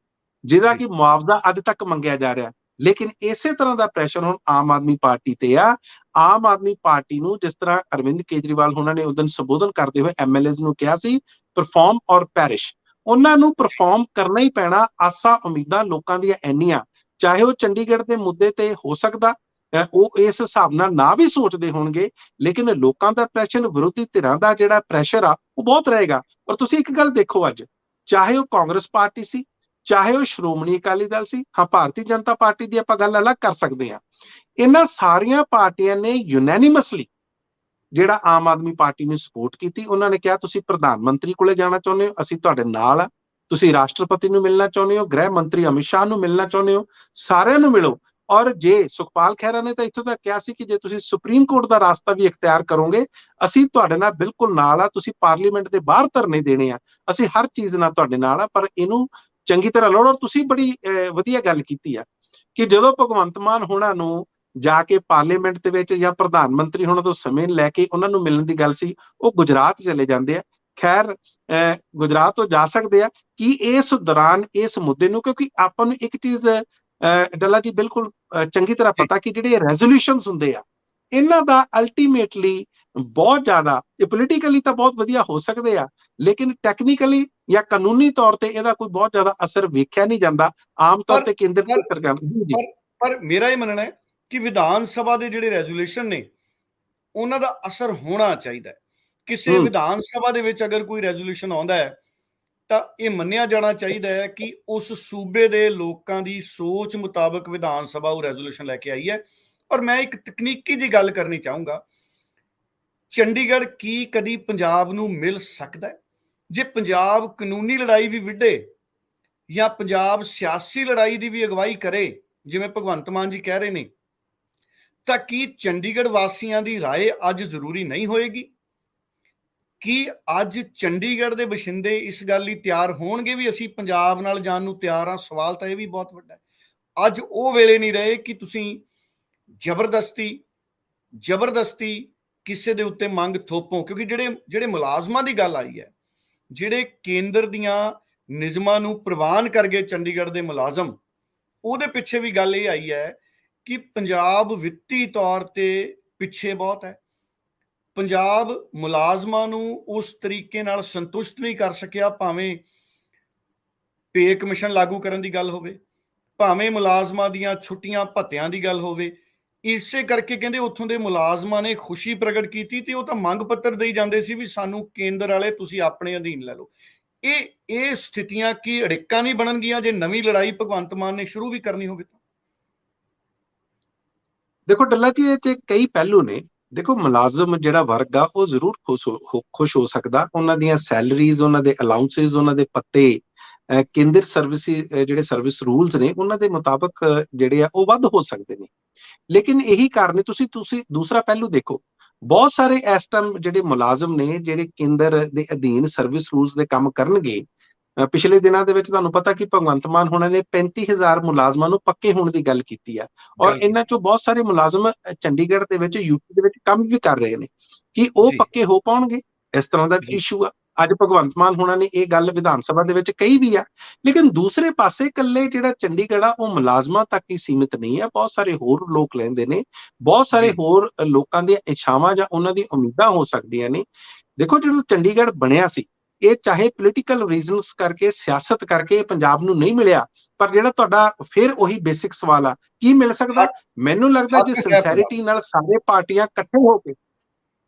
ਜਿਹਦਾ ਕਿ ਮੁਆਵਜ਼ਾ ਅੱਜ ਤੱਕ ਮੰਗਿਆ ਜਾ ਰਿਹਾ। ਲੇਕਿਨ ਇਸੇ ਤਰ੍ਹਾਂ ਦਾ ਪ੍ਰੈਸ਼ਰ ਹੁਣ ਆਮ ਆਦਮੀ ਪਾਰਟੀ ਤੇ ਆ। ਆਮ ਆਦਮੀ ਪਾਰਟੀ ਨੂੰ, ਜਿਸ ਤਰ੍ਹਾਂ ਅਰਵਿੰਦ ਕੇਜਰੀਵਾਲ ਉਹਨਾਂ ਨੇ ਉਦੋਂ ਸੰਬੋਧਨ ਕਰਦੇ ਹੋਏ ਐਮਐਲਏਜ਼ ਨੂੰ ਕਿਹਾ ਸੀ, ਪਰਫਾਰਮ ਔਰ ਪੈਰਿਸ਼, ਉਹਨਾਂ ਨੂੰ ਪਰਫਾਰਮ ਕਰਨਾ ਹੀ ਪੈਣਾ। ਆਸਾਂ ਉਮੀਦਾਂ ਲੋਕਾਂ ਦੀਆਂ ਇੰਨੀਆਂ, ਚਾਹੇ ਉਹ ਚੰਡੀਗੜ੍ਹ ਦੇ ਮੁੱਦੇ ਤੇ ਹੋ ਸਕਦਾ ਉਹ ਇਸ ਹਿਸਾਬ ਨਾਲ ਨਾ ਵੀ ਸੋਚਦੇ ਹੋਣਗੇ, ਲੇਕਿਨ ਲੋਕਾਂ ਦਾ ਪ੍ਰੈਸ਼ਰ, ਵਿਰੋਧੀ ਧਿਰਾਂ ਦਾ ਜਿਹੜਾ ਪ੍ਰੈਸ਼ਰ ਆ ਉਹ ਬਹੁਤ ਰਹੇਗਾ। ਪਰ ਤੁਸੀਂ ਇੱਕ ਗੱਲ ਦੇਖੋ, ਅੱਜ ਚਾਹੇ ਉਹ ਕਾਂਗਰਸ ਪਾਰਟੀ ਸੀ, ਚਾਹੇ ਉਹ ਸ਼੍ਰੋਮਣੀ ਅਕਾਲੀ ਦਲ ਸੀ, ਹਾਂ ਭਾਰਤੀ ਜਨਤਾ ਪਾਰਟੀ ਦੀ ਆਪਾਂ ਗੱਲ ਅਲੱਗ ਕਰ ਸਕਦੇ ਹਾਂ, ਇਹਨਾਂ ਸਾਰੀਆਂ ਪਾਰਟੀਆਂ ਨੇ ਯੂਨੈਨਿਮਸਲੀ ਜਿਹੜਾ ਆਮ ਆਦਮੀ ਪਾਰਟੀ ਨੂੰ ਸਪੋਰਟ ਕੀਤੀ। ਉਹਨਾਂ ਨੇ ਕਿਹਾ ਤੁਸੀਂ ਪ੍ਰਧਾਨ ਮੰਤਰੀ ਕੋਲੇ ਜਾਣਾ ਚਾਹੁੰਦੇ ਹੋ, ਅਸੀਂ ਤੁਹਾਡੇ ਨਾਲ ਆ। ਤੁਸੀਂ ਰਾਸ਼ਟਰਪਤੀ ਨੂੰ ਮਿਲਣਾ ਚਾਹੁੰਦੇ ਹੋ, ਗ੍ਰਹਿ ਮੰਤਰੀ ਅਮਿਤ ਸ਼ਾਹ ਨੂੰ ਮਿਲਣਾ ਚਾਹੁੰਦੇ ਹੋ, ਸਾਰਿਆਂ ਨੂੰ ਮਿਲੋ। ਔਰ ਜੇ ਸੁਖਪਾਲ ਖਹਿਰਾ ਨੇ ਤਾਂ ਇੱਥੋਂ ਤੱਕ ਕਿਹਾ ਸੀ ਕਿ ਜੇ ਤੁਸੀਂ ਸੁਪਰੀਮ ਕੋਰਟ ਦਾ ਰਾਸਤਾ ਵੀ ਇਖਤਿਆਰ ਕਰੋਗੇ, ਅਸੀਂ ਤੁਹਾਡੇ ਨਾਲ ਬਿਲਕੁਲ ਨਾਲ ਆ। ਤੁਸੀਂ ਪਾਰਲੀਮੈਂਟ ਦੇ ਬਾਹਰ ਧਰਨੇ ਦੇਣੇ ਆ, ਅਸੀਂ ਹਰ ਚੀਜ਼ ਨਾਲ ਤੁਹਾਡੇ ਨਾਲ ਆ, ਪਰ ਇਹਨੂੰ ਚੰਗੀ ਤਰ੍ਹਾਂ ਲੜੋ। ਤੁਸੀਂ ਬੜੀ ਵਧੀਆ ਗੱਲ ਕੀਤੀ ਆ ਕਿ ਜਦੋਂ ਭਗਵੰਤ ਮਾਨ ਹੋਣਾ ਨੂੰ ਜਾ ਕੇ ਪਾਰਲੀਮੈਂਟ ਦੇ ਵਿੱਚ ਜਾਂ ਪ੍ਰਧਾਨ ਮੰਤਰੀ ਹੋਣਾ ਤੋਂ ਸਮੇਂ ਲੈ ਕੇ ਉਹਨਾਂ ਨੂੰ ਮਿਲਣ ਦੀ ਗੱਲ ਸੀ, ਉਹ ਗੁਜਰਾਤ ਚਲੇ ਜਾਂਦੇ ਆ। ਖੈਰ, ਗੁਜਰਾਤ ਤੋਂ ਜਾ ਸਕਦੇ ਆ ਕਿ ਇਸ ਦੌਰਾਨ ਇਸ ਮੁੱਦੇ ਨੂੰ, ਕਿਉਂਕਿ ਆਪਾਂ ਨੂੰ ਇੱਕ ਚੀਜ਼ ਡੱਲਾ ਜੀ ਬਿਲਕੁਲ ਚੰਗੀ ਤਰ੍ਹਾਂ ਪਤਾ ਕਿ ਜਿਹੜੇ ਰੈਜ਼ੋਲੂਸ਼ਨਸ ਹੁੰਦੇ ਆ, ਇਹਨਾਂ ਦਾ ਅਲਟੀਮੇਟਲੀ ਬਹੁਤ ਜ਼ਿਆਦਾ, ਇਹ ਪੋਲੀਟੀਕਲੀ ਤਾਂ ਬਹੁਤ ਵਧੀਆ ਹੋ ਸਕਦੇ ਆ, ਲੇਕਿਨ ਟੈਕਨੀਕਲੀ ਜਾਂ ਕਾਨੂੰਨੀ ਤੌਰ ਤੇ ਇਹਦਾ ਕੋਈ ਬਹੁਤ ਜ਼ਿਆਦਾ ਅਸਰ ਵੇਖਿਆ ਨਹੀਂ ਜਾਂਦਾ। ਆਮ ਤੌਰ ਤੇ ਕੇਂਦਰ ਦੀ ਸਰਕਾਰ। ਪਰ ਮੇਰਾ ਇਹ ਮੰਨਣਾ ਹੈ ਕਿ ਵਿਧਾਨ ਸਭਾ ਦੇ ਜਿਹੜੇ ਰੈਜ਼ੋਲੂਸ਼ਨ ਨੇ ਉਹਨਾਂ ਦਾ ਅਸਰ ਹੋਣਾ ਚਾਹੀਦਾ ਹੈ। ਕਿਸੇ ਵਿਧਾਨ ਸਭਾ ਦੇ ਵਿੱਚ ਅਗਰ ਕੋਈ ਰੈਜ਼ੋਲੂਸ਼ਨ ਆਉਂਦਾ ਹੈ ਤਾਂ ਇਹ ਮੰਨਿਆ ਜਾਣਾ ਚਾਹੀਦਾ ਹੈ ਕਿ ਉਸ ਸੂਬੇ ਦੇ ਲੋਕਾਂ ਦੀ ਸੋਚ ਮੁਤਾਬਕ ਵਿਧਾਨ ਸਭਾ ਉਹ ਰੈਜ਼ੋਲੂਸ਼ਨ ਲੈ ਕੇ ਆਈ ਹੈ। ਔਰ ਮੈਂ ਇੱਕ ਤਕਨੀਕੀ ਜੀ ਗੱਲ ਕਰਨੀ ਚਾਹੂੰਗਾ, ਚੰਡੀਗੜ੍ਹ ਕੀ ਕਦੀ ਪੰਜਾਬ ਨੂੰ ਮਿਲ ਸਕਦਾ ਹੈ? ਜੇ ਪੰਜਾਬ ਕਾਨੂੰਨੀ ਲੜਾਈ ਵੀ ਵਿੱਢੇ ਜਾਂ ਪੰਜਾਬ ਸਿਆਸੀ ਲੜਾਈ ਦੀ ਵੀ ਅਗਵਾਈ ਕਰੇ, ਜਿਵੇਂ ਭਗਵੰਤ ਮਾਨ ਜੀ ਕਹਿ ਰਹੇ ਨੇ, ਤਾਂ ਕੀ ਚੰਡੀਗੜ੍ਹ ਵਾਸੀਆਂ ਦੀ ਰਾਏ ਅੱਜ ਜ਼ਰੂਰੀ ਨਹੀਂ ਹੋਏਗੀ? ਕੀ ਅੱਜ ਚੰਡੀਗੜ੍ਹ ਦੇ ਵਸਿੰਦੇ ਇਸ ਗੱਲ ਲਈ ਤਿਆਰ ਹੋਣਗੇ ਵੀ ਅਸੀਂ ਪੰਜਾਬ ਨਾਲ ਜਾਣ ਨੂੰ ਤਿਆਰ ਹਾਂ? ਸਵਾਲ ਤਾਂ ਇਹ ਵੀ ਬਹੁਤ ਵੱਡਾ ਹੈ। ਅੱਜ ਉਹ ਵੇਲੇ ਨਹੀਂ ਰਹੇ ਕਿ ਤੁਸੀਂ ਜ਼ਬਰਦਸਤੀ ਕਿਸੇ ਦੇ ਉੱਤੇ ਮੰਗ ਥੋਪੋ, ਕਿਉਂਕਿ ਜਿਹੜੇ ਮੁਲਾਜ਼ਮਾਂ ਦੀ ਗੱਲ ਆਈ ਹੈ, ਜਿਹੜੇ ਕੇਂਦਰ ਦੀਆਂ ਨਿਯਮਾਂ ਨੂੰ ਪ੍ਰਵਾਨ ਕਰ ਗਏ ਚੰਡੀਗੜ੍ਹ ਦੇ ਮੁਲਾਜ਼ਮ, ਉਹਦੇ ਪਿੱਛੇ ਵੀ ਗੱਲ ਇਹ ਆਈ ਹੈ ਕਿ ਪੰਜਾਬ ਵਿੱਤੀ ਤੌਰ ਤੇ ਪਿੱਛੇ ਬਹੁਤ ਹੈ। ਪੰਜਾਬ ਮੁਲਾਜ਼ਮਾਂ ਨੂੰ ਉਸ ਤਰੀਕੇ ਨਾਲ ਸੰਤੁਸ਼ਟ ਨਹੀਂ ਕਰ ਸਕਿਆ, ਭਾਵੇਂ ਪੇ ਕਮਿਸ਼ਨ ਲਾਗੂ ਕਰਨ ਦੀ ਗੱਲ ਹੋਵੇ, ਭਾਵੇਂ ਮੁਲਾਜ਼ਮਾਂ ਦੀਆਂ ਛੁੱਟੀਆਂ ਭੱਤਿਆਂ ਦੀ ਗੱਲ ਹੋਵੇ। ਇਸੇ ਕਰਕੇ ਕਹਿੰਦੇ ਉੱਥੋਂ ਦੇ ਮੁਲਾਜ਼ਮਾਂ ਨੇ ਖੁਸ਼ੀ ਪ੍ਰਗਟ ਕੀਤੀ ਤੇ ਉਹ ਤਾਂ ਮੰਗ ਪੱਤਰ ਦੇਈ ਜਾਂਦੇ ਸੀ ਵੀ ਸਾਨੂੰ ਕੇਂਦਰ ਵਾਲੇ ਤੁਸੀਂ ਆਪਣੇ ਅਧੀਨ ਲੈ ਲਓ। ਇਹ ਸਥਿਤੀਆਂ ਕੀ ਅੜਿੱਕਾਂ ਨਹੀਂ ਬਣਨਗੀਆਂ ਜੇ ਨਵੀਂ ਲੜਾਈ ਭਗਵੰਤ ਮਾਨ ਨੇ ਸ਼ੁਰੂ ਵੀ ਕਰਨੀ ਹੋਵੇ ਤਾਂ? ਦੇਖੋ ਡੱਲਾ ਜੀ, ਇਹ ਤੇ ਕਈ ਪਹਿਲੂ ਨੇ। ਦੇਖੋ, ਮੁਲਾਜ਼ਮ ਜਿਹੜਾ ਵਰਗ ਆ ਉਹ ਜ਼ਰੂਰ ਖੁਸ਼ ਹੋ ਸਕਦਾ। ਉਹਨਾਂ ਦੀਆਂ ਸੈਲਰੀਜ਼, ਉਹਨਾਂ ਦੇ ਅਲਾਉਂਸੇਸ, ਉਹਨਾਂ ਦੇ ਪੱਤੇ ਕੇਂਦਰ ਸਰਵਿਸ ਜਿਹੜੇ ਸਰਵਿਸ ਰੂਲਸ ਨੇ ਉਹਨਾਂ ਦੇ ਮੁਤਾਬਕ ਜਿਹੜੇ ਆ ਉਹ ਵੱਧ ਹੋ ਸਕਦੇ ਨੇ। ਲੇਕਿਨ ਇਹੀ ਕਾਰਨ ਤੁਸੀਂ ਦੂਸਰਾ ਪਹਿਲੂ ਦੇਖੋ, ਬਹੁਤ ਸਾਰੇ ਇਸ ਟਾਈਮ ਜਿਹੜੇ ਮੁਲਾਜ਼ਮ ਨੇ ਜਿਹੜੇ ਕੇਂਦਰ ਦੇ ਅਧੀਨ ਸਰਵਿਸ ਰੂਲਸ ਦੇ ਕੰਮ ਕਰਨਗੇ। ਪਿਛਲੇ ਦਿਨਾਂ ਦੇ ਵਿੱਚ ਤੁਹਾਨੂੰ ਪਤਾ ਕਿ ਭਗਵੰਤ ਮਾਨ ਹੋਣਾ ਨੇ 35,000 ਮੁਲਾਜ਼ਮਾਂ ਨੂੰ ਪੱਕੇ ਹੋਣ ਦੀ ਗੱਲ ਕੀਤੀ ਆ, ਔਰ ਇਹਨਾਂ ਚੋਂ ਬਹੁਤ ਸਾਰੇ ਮੁਲਾਜ਼ਮ ਚੰਡੀਗੜ੍ਹ ਦੇ ਵਿੱਚ, ਯੂਪੀ ਦੇ ਵਿੱਚ ਕੰਮ ਵੀ ਕਰ ਰਹੇ ਨੇ। ਕਿ ਉਹ ਪੱਕੇ ਹੋ ਪਾਉਣਗੇ? ਇਸ ਤਰ੍ਹਾਂ ਦਾ ਇਸ਼ੂ ਆ। ਅੱਜ ਭਗਵੰਤ ਮਾਨ ਹੋਣਾ ਨੇ ਇਹ ਗੱਲ ਵਿਧਾਨ ਸਭਾ ਦੇ ਵਿੱਚ ਕਹੀ ਵੀ ਆ। ਲੇਕਿਨ ਦੂਸਰੇ ਪਾਸੇ ਇਕੱਲੇ ਜਿਹੜਾ ਚੰਡੀਗੜ੍ਹ ਆ ਉਹ ਮੁਲਾਜ਼ਮਾਂ ਤੱਕ ਹੀ ਸੀਮਿਤ ਨਹੀਂ ਆ। ਬਹੁਤ ਸਾਰੇ ਹੋਰ ਲੋਕ ਲੈਂਦੇ ਨੇ, ਬਹੁਤ ਸਾਰੇ ਹੋਰ ਲੋਕਾਂ ਦੀਆਂ ਇੱਛਾਵਾਂ ਜਾਂ ਉਹਨਾਂ ਦੀ ਉਮੀਦਾਂ ਹੋ ਸਕਦੀਆਂ ਨੇ। ਦੇਖੋ, ਜਦੋਂ ਚੰਡੀਗੜ੍ਹ ਬਣਿਆ ਸੀ, ਇਹ ਚਾਹੇ ਪੋਲੀਟੀਕਲ ਰੀਜ਼ਨਸ ਕਰਕੇ, ਸਿਆਸਤ ਕਰਕੇ ਪੰਜਾਬ ਨੂੰ ਨਹੀਂ ਮਿਲਿਆ, ਪਰ ਜਿਹੜਾ ਤੁਹਾਡਾ ਫਿਰ ਉਹੀ ਬੇਸਿਕ ਸਵਾਲ ਆ, ਕੀ ਮਿਲ ਸਕਦਾ? ਮੈਨੂੰ ਲੱਗਦਾ ਜੇ ਸਿੰਸੈਰਿਟੀ ਨਾਲ ਸਾਰੇ ਪਾਰਟੀਆਂ ਇਕੱਠੇ ਹੋ ਕੇ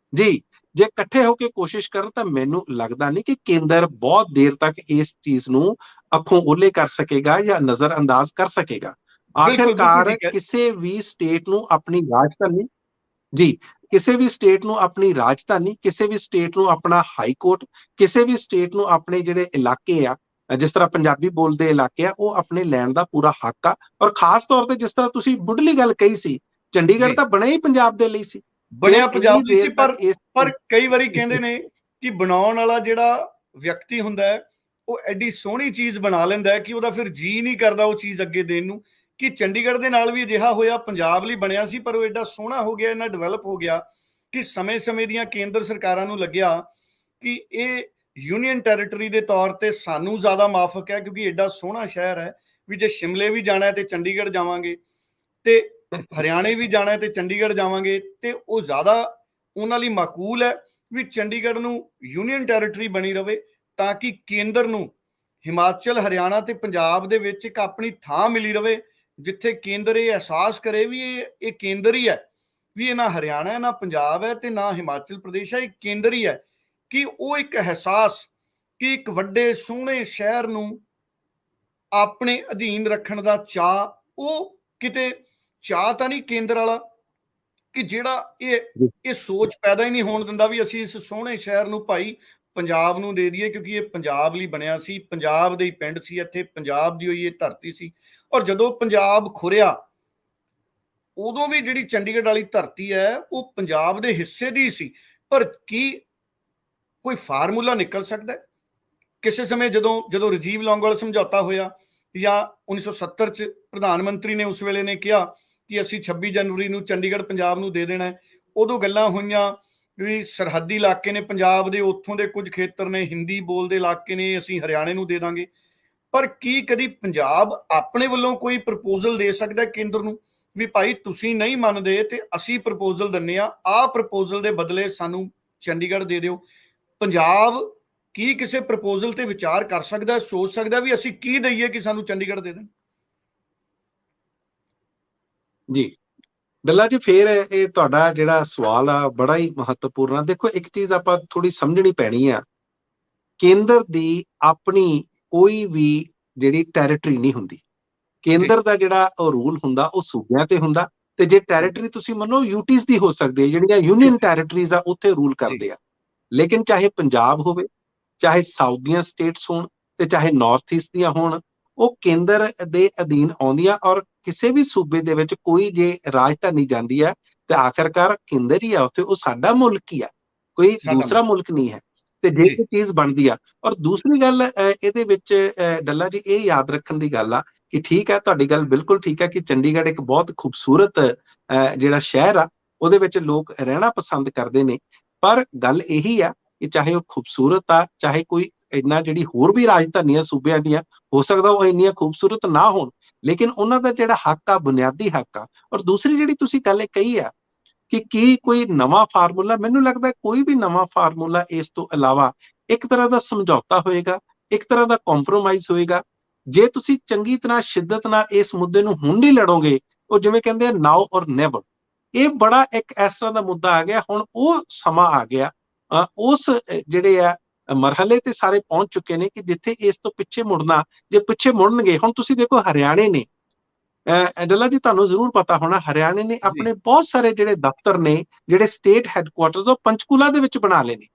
ਜੇ ਇਕੱਠੇ ਹੋ ਕੇ ਕੋਸ਼ਿਸ਼ ਕਰਨ ਤਾਂ ਮੈਨੂੰ ਲੱਗਦਾ ਨਹੀਂ ਕਿ ਕੇਂਦਰ ਬਹੁਤ ਦੇਰ ਤੱਕ ਇਸ ਚੀਜ਼ ਨੂੰ ਅੱਖੋਂ ਓਹਲੇ ਕਰ ਸਕੇਗਾ ਜਾਂ ਨਜ਼ਰ ਅੰਦਾਜ਼ ਕਰ ਸਕੇਗਾ। ਆਖਿਰਕਾਰ ਕਿਸੇ ਵੀ ਸਟੇਟ ਨੂੰ ਆਪਣੀ ਰਾਜਧਾਨੀ ਕਿਸੇ ਵੀ ਸਟੇਟ ਨੂੰ ਆਪਣੀ ਰਾਜਧਾਨੀ, ਕਿਸੇ ਵੀ ਸਟੇਟ ਨੂੰ ਆਪਣਾ ਹਾਈ ਕੋਰਟ, ਕਿਸੇ ਵੀ ਸਟੇਟ ਨੂੰ ਆਪਣੇ ਜਿਹੜੇ ਇਲਾਕੇ ਆ, ਜਿਸ ਤਰ੍ਹਾਂ ਪੰਜਾਬੀ ਬੋਲਦੇ ਇਲਾਕੇ ਆ, ਉਹ ਆਪਣੇ ਲੈਣ ਦਾ ਪੂਰਾ ਹੱਕ ਆ। ਔਰ ਖਾਸ ਤੌਰ ਤੇ ਜਿਸ ਤਰ੍ਹਾਂ ਤੁਸੀਂ ਮੁੱਢਲੀ ਗੱਲ ਕਹੀ ਸੀ, ਚੰਡੀਗੜ੍ਹ ਤਾਂ ਬਣਿਆ ਹੀ ਪੰਜਾਬ ਦੇ ਲਈ ਸੀ, ਬਣਿਆ ਪੰਜਾਬ ਦੀ ਸੀ। ਪਰ ਕਈ ਵਾਰੀ ਕਹਿੰਦੇ ਨੇ ਕਿ ਬਣਾਉਣ ਵਾਲਾ ਜਿਹੜਾ ਵਿਅਕਤੀ ਹੁੰਦਾ ਹੈ ਉਹ ਐਡੀ ਸੋਹਣੀ ਚੀਜ਼ ਬਣਾ ਲੈਂਦਾ ਹੈ ਕਿ ਉਹਦਾ ਫਿਰ ਜੀ ਨਹੀਂ ਕਰਦਾ ਉਹ ਚੀਜ਼ ਅੱਗੇ ਦੇਣ ਨੂੰ। ਕਿ ਚੰਡੀਗੜ੍ਹ ਦੇ ਨਾਲ ਵੀ ਅਜਿਹਾ ਹੋਇਆ, ਪੰਜਾਬ ਲਈ ਬਣਿਆ ਸੀ ਪਰ ਉਹ ਐਡਾ ਸੋਹਣਾ ਹੋ ਗਿਆ, ਇੰਨਾ ਡਿਵੈਲਪ ਹੋ ਗਿਆ ਕਿ ਸਮੇਂ-ਸਮੇਂ ਦੀਆਂ ਕੇਂਦਰ ਸਰਕਾਰਾਂ ਨੂੰ ਲੱਗਿਆ ਕਿ ਇਹ ਯੂਨੀਅਨ ਟੈਰੀਟਰੀ ਦੇ ਤੌਰ ਤੇ ਸਾਨੂੰ ਜ਼ਿਆਦਾ ਮਾਫਕ ਹੈ, ਕਿਉਂਕਿ ਐਡਾ ਸੋਹਣਾ ਸ਼ਹਿਰ ਹੈ ਵੀ ਜੇ ਸ਼ਿਮਲੇ ਵੀ ਜਾਣਾ ਹੈ ਤੇ ਚੰਡੀਗੜ੍ਹ ਜਾਵਾਂਗੇ, ਤੇ ਹਰਿਆਣੇ ਵੀ ਜਾਣਾ ਹੈ ਤੇ ਚੰਡੀਗੜ੍ਹ ਜਾਵਾਂਗੇ, ਤੇ ਉਹ ਜ਼ਿਆਦਾ ਉਹਨਾਂ ਲਈ ਮਾਕੂਲ ਹੈ ਵੀ ਚੰਡੀਗੜ੍ਹ ਨੂੰ ਯੂਨੀਅਨ ਟੈਰੀਟਰੀ ਬਣੀ ਰਵੇ ਤਾਂ ਕਿ ਕੇਂਦਰ ਨੂੰ ਹਿਮਾਚਲ, ਹਰਿਆਣਾ ਤੇ ਪੰਜਾਬ ਦੇ ਵਿੱਚ ਇੱਕ ਆਪਣੀ ਥਾਂ ਮਿਲੀ ਰਵੇ, ਜਿੱਥੇ ਕੇਂਦਰ ਇਹ ਅਹਿਸਾਸ ਕਰੇ ਵੀ ਇਹ ਕੇਂਦਰ ਹੀ ਹੈ, ਵੀ ਇਹ ਨਾ ਹਰਿਆਣਾ ਹੈ, ਨਾ ਪੰਜਾਬ ਹੈ ਤੇ ਨਾ ਹਿਮਾਚਲ ਪ੍ਰਦੇਸ਼ ਹੈ, ਇਹ ਕੇਂਦਰ ਹੀ ਹੈ। ਕਿ ਉਹ ਇੱਕ ਅਹਿਸਾਸ ਕਿ ਇੱਕ ਵੱਡੇ ਸੋਹਣੇ ਸ਼ਹਿਰ ਨੂੰ ਆਪਣੇ ਅਧੀਨ ਰੱਖਣ ਦਾ ਚਾਅ, ਉਹ ਕਿਤੇ ਚਾਹ ਤਾਂ ਨਹੀਂ ਕੇਂਦਰ ਵਾਲਾ ਕਿ ਜਿਹੜਾ ਇਹ ਸੋਚ ਪੈਦਾ ਹੀ ਨਹੀਂ ਹੋਣ ਦਿੰਦਾ ਵੀ ਅਸੀਂ ਇਸ ਸੋਹਣੇ ਸ਼ਹਿਰ ਨੂੰ ਭਾਈ ਪੰਜਾਬ ਨੂੰ ਦੇ ਦਈਏ, ਕਿਉਂਕਿ ਇਹ ਪੰਜਾਬ ਲਈ ਬਣਿਆ ਸੀ, ਪੰਜਾਬ ਦੇ ਹੀ ਪਿੰਡ ਸੀ, ਇੱਥੇ ਪੰਜਾਬ ਦੀ ਹੋਈ ਇਹ ਧਰਤੀ ਸੀ। ਔਰ ਜਦੋਂ ਪੰਜਾਬ ਖੁਰਿਆ ਉਦੋਂ ਵੀ ਜਿਹੜੀ ਚੰਡੀਗੜ੍ਹ ਵਾਲੀ ਧਰਤੀ ਹੈ ਉਹ ਪੰਜਾਬ ਦੇ ਹਿੱਸੇ ਦੀ ਸੀ। ਪਰ ਕੀ ਕੋਈ ਫਾਰਮੂਲਾ ਨਿਕਲ ਸਕਦਾ? ਕਿਸੇ ਸਮੇਂ ਜਦੋਂ ਰਾਜੀਵ ਲੌਂਗੋਵਾਲ ਸਮਝੌਤਾ ਹੋਇਆ ਜਾਂ 1970 ਚ ਪ੍ਰਧਾਨ ਮੰਤਰੀ ਨੇ ਉਸ ਵੇਲੇ ਨੇ ਕਿਹਾ ਕਿ ਅਸੀਂ 26 ਜਨਵਰੀ ਨੂੰ ਚੰਡੀਗੜ੍ਹ ਪੰਜਾਬ ਨੂੰ ਦੇ ਦੇਣਾ ਹੈ, ਉਦੋਂ ਗੱਲਾਂ ਹੋਈਆਂ ਵੀ ਸਰਹੱਦੀ ਇਲਾਕੇ ਨੇ ਪੰਜਾਬ ਦੇ, ਉੱਥੋਂ ਦੇ ਕੁਝ ਖੇਤਰ ਨੇ ਹਿੰਦੀ ਬੋਲਦੇ ਇਲਾਕੇ ਨੇ, ਅਸੀਂ ਹਰਿਆਣੇ ਨੂੰ ਦੇ ਦਾਂਗੇ। ਪਰ ਕੀ ਕਦੀ ਪੰਜਾਬ ਆਪਣੇ ਵੱਲੋਂ ਕੋਈ ਪ੍ਰਪੋਜ਼ਲ ਦੇ ਸਕਦਾ ਕੇਂਦਰ ਨੂੰ ਵੀ ਭਾਈ ਤੁਸੀਂ ਨਹੀਂ ਮੰਨਦੇ ਤੇ ਅਸੀਂ ਪ੍ਰਪੋਜ਼ਲ ਦਿੰਨੇ ਆ, ਆਹ ਪ੍ਰਪੋਜ਼ਲ ਦੇ ਬਦਲੇ ਸਾਨੂੰ ਚੰਡੀਗੜ੍ਹ ਦੇ ਦਿਓ? ਪੰਜਾਬ ਕੀ ਕਿਸੇ ਪ੍ਰਪੋਜ਼ਲ ਤੇ ਵਿਚਾਰ ਕਰ ਸਕਦਾ, ਸੋਚ ਸਕਦਾ ਵੀ ਅਸੀਂ ਕੀ ਦਈਏ ਕਿ ਸਾਨੂੰ ਚੰਡੀਗੜ੍ਹ ਦੇ ਦੇਣ? ਜੀ ਡੱਲਾ ਜੀ, ਫੇਰ ਇਹ ਤੁਹਾਡਾ ਜਿਹੜਾ ਸਵਾਲ ਆ ਬੜਾ ਹੀ ਮਹੱਤਵਪੂਰਨ ਆ। ਦੇਖੋ, ਇੱਕ ਚੀਜ਼ ਆਪਾਂ ਥੋੜੀ ਸਮਝਣੀ ਪੈਣੀ ਆ, ਕੇਂਦਰ ਦੀ ਆਪਣੀ ਕੋਈ ਵੀ ਜਿਹੜੀ ਟੈਰੀਟਰੀ ਨਹੀਂ ਹੁੰਦੀ। ਕੇਂਦਰ ਦਾ ਜਿਹੜਾ ਉਹ ਰੂਲ ਹੁੰਦਾ ਉਹ ਸੂਬਿਆਂ ਤੇ ਹੁੰਦਾ, ਤੇ ਜੇ ਟੈਰੀਟਰੀ ਤੁਸੀਂ ਮੰਨੋ ਯੂਟੀਜ਼ ਦੀ ਹੋ ਸਕਦੀ ਹੈ, ਜਿਹੜੀਆਂ ਯੂਨੀਅਨ ਟੈਰੀਟਰੀਜ਼ ਆ ਉੱਥੇ ਰੂਲ ਕਰਦੇ ਆ। ਲੇਕਿਨ ਚਾਹੇ ਪੰਜਾਬ ਹੋਵੇ, ਚਾਹੇ ਸਾਊਥ ਦੀਆਂ ਸਟੇਟਸ ਹੋਣ ਤੇ ਚਾਹੇ ਨਾਰਥ ਈਸਟ ਦੀਆਂ ਹੋਣ, ਉਹ ਕੇਂਦਰ ਦੇ ਅਧੀਨ ਆਉਂਦੀਆਂ। ਔਰ ਕਿਸੇ ਵੀ ਸੂਬੇ ਦੇ ਵਿੱਚ ਕੋਈ ਜੇ ਰਾਜਧਾਨੀ ਜਾਂਦੀ ਹੈ ਤੇ ਆਖਰਕਾਰ ਕੇਂਦਰ ਹੀ ਆ ਉੱਥੇ, ਉਹ ਸਾਡਾ ਮੁਲਕ ਹੀ ਆ, ਕੋਈ ਦੂਸਰਾ ਮੁਲਕ ਨਹੀਂ ਹੈ। ਤੇ ਜੇ ਕੋਈ ਚੀਜ਼ ਬਣਦੀ ਆ, ਔਰ ਦੂਸਰੀ ਗੱਲ ਇਹਦੇ ਵਿੱਚ ਡੱਲਾ ਜੀ ਇਹ ਯਾਦ ਰੱਖਣ ਦੀ ਗੱਲ ਆ ਕਿ ਠੀਕ ਹੈ, ਤੁਹਾਡੀ ਗੱਲ ਬਿਲਕੁਲ ਠੀਕ ਹੈ ਕਿ ਚੰਡੀਗੜ੍ਹ ਇੱਕ ਬਹੁਤ ਖੂਬਸੂਰਤ ਜਿਹੜਾ ਸ਼ਹਿਰ ਆ, ਉਹਦੇ ਵਿੱਚ ਲੋਕ ਰਹਿਣਾ ਪਸੰਦ ਕਰਦੇ ਨੇ। ਪਰ ਗੱਲ ਇਹੀ ਆ ਕਿ ਚਾਹੇ ਉਹ ਖੂਬਸੂਰਤ ਆ, ਚਾਹੇ ਕੋਈ ਇੰਨਾ ਜਿਹੜੀ ਹੋਰ ਵੀ ਰਾਜਧਾਨੀਆਂ ਸੂਬਿਆਂ ਦੀਆਂ ਹੋ ਸਕਦਾ ਉਹ ਇੰਨੀਆਂ ਖੂਬਸੂਰਤ ਨਾ ਹੋਣ, ਲੇਕਿਨ ਉਹਨਾਂ ਦਾ ਜਿਹੜਾ ਹੱਕ ਆ, ਬੁਨਿਆਦੀ ਹੱਕ ਆ। ਔਰ ਦੂਸਰੀ ਜਿਹੜੀ ਤੁਸੀਂ ਗੱਲ ਕਹੀ ਆ ਕਿ ਕੀ ਕੋਈ ਨਵਾਂ ਫਾਰਮੂਲਾ, ਮੈਨੂੰ ਲੱਗਦਾ ਕੋਈ ਵੀ ਨਵਾਂ ਫਾਰਮੂਲਾ ਇਸ ਤੋਂ ਇਲਾਵਾ ਇੱਕ ਤਰ੍ਹਾਂ ਦਾ ਸਮਝੌਤਾ ਹੋਏਗਾ, ਇੱਕ ਤਰ੍ਹਾਂ ਦਾ ਕੰਪਰੋਮਾਈਜ਼ ਹੋਏਗਾ। ਜੇ ਤੁਸੀਂ ਚੰਗੀ ਤਰ੍ਹਾਂ ਸ਼ਿੱਦਤ ਨਾਲ ਇਸ ਮੁੱਦੇ ਨੂੰ ਹੁਣ ਨਹੀਂ ਲੜੋਗੇ, ਉਹ ਜਿਵੇਂ ਕਹਿੰਦੇ ਆ ਨਾਓ ਔਰ ਨੈਵਰ, ਇਹ ਬੜਾ ਇੱਕ ਇਸ ਤਰ੍ਹਾਂ ਦਾ ਮੁੱਦਾ ਆ ਗਿਆ। ਹੁਣ ਉਹ ਸਮਾਂ ਆ ਗਿਆ, ਉਸ ਜਿਹੜੇ ਆ ਮਰਹਲੇ ਤੇ ਸਾਰੇ ਪਹੁੰਚ ਚੁੱਕੇ ਨੇ ਕਿ ਜਿੱਥੇ ਇਸ ਤੋਂ ਪਿੱਛੇ ਮੁੜਨਾ, ਜੇ ਪਿੱਛੇ ਮੁੜਨਗੇ, ਹੁਣ ਤੁਸੀਂ ਦੇਖੋ ਹਰਿਆਣੇ ਨੇ, ਡੱਲਾ ਜੀ ਤੁਹਾਨੂੰ ਜ਼ਰੂਰ ਪਤਾ ਹੋਣਾ, ਹਰਿਆਣੇ ਨੇ ਜੀ ਆਪਣੇ ਬਹੁਤ ਸਾਰੇ ਜਿਹੜੇ ਦਫ਼ਤਰ ਨੇ, ਜਿਹੜੇ ਸਟੇਟ ਹੈੱਡਕੁਆਟਰਸ, ਉਹ ਪੰਚਕੂਲਾ ਦੇ ਵਿੱਚ ਬਣਾ ਲਏ ਨੇ,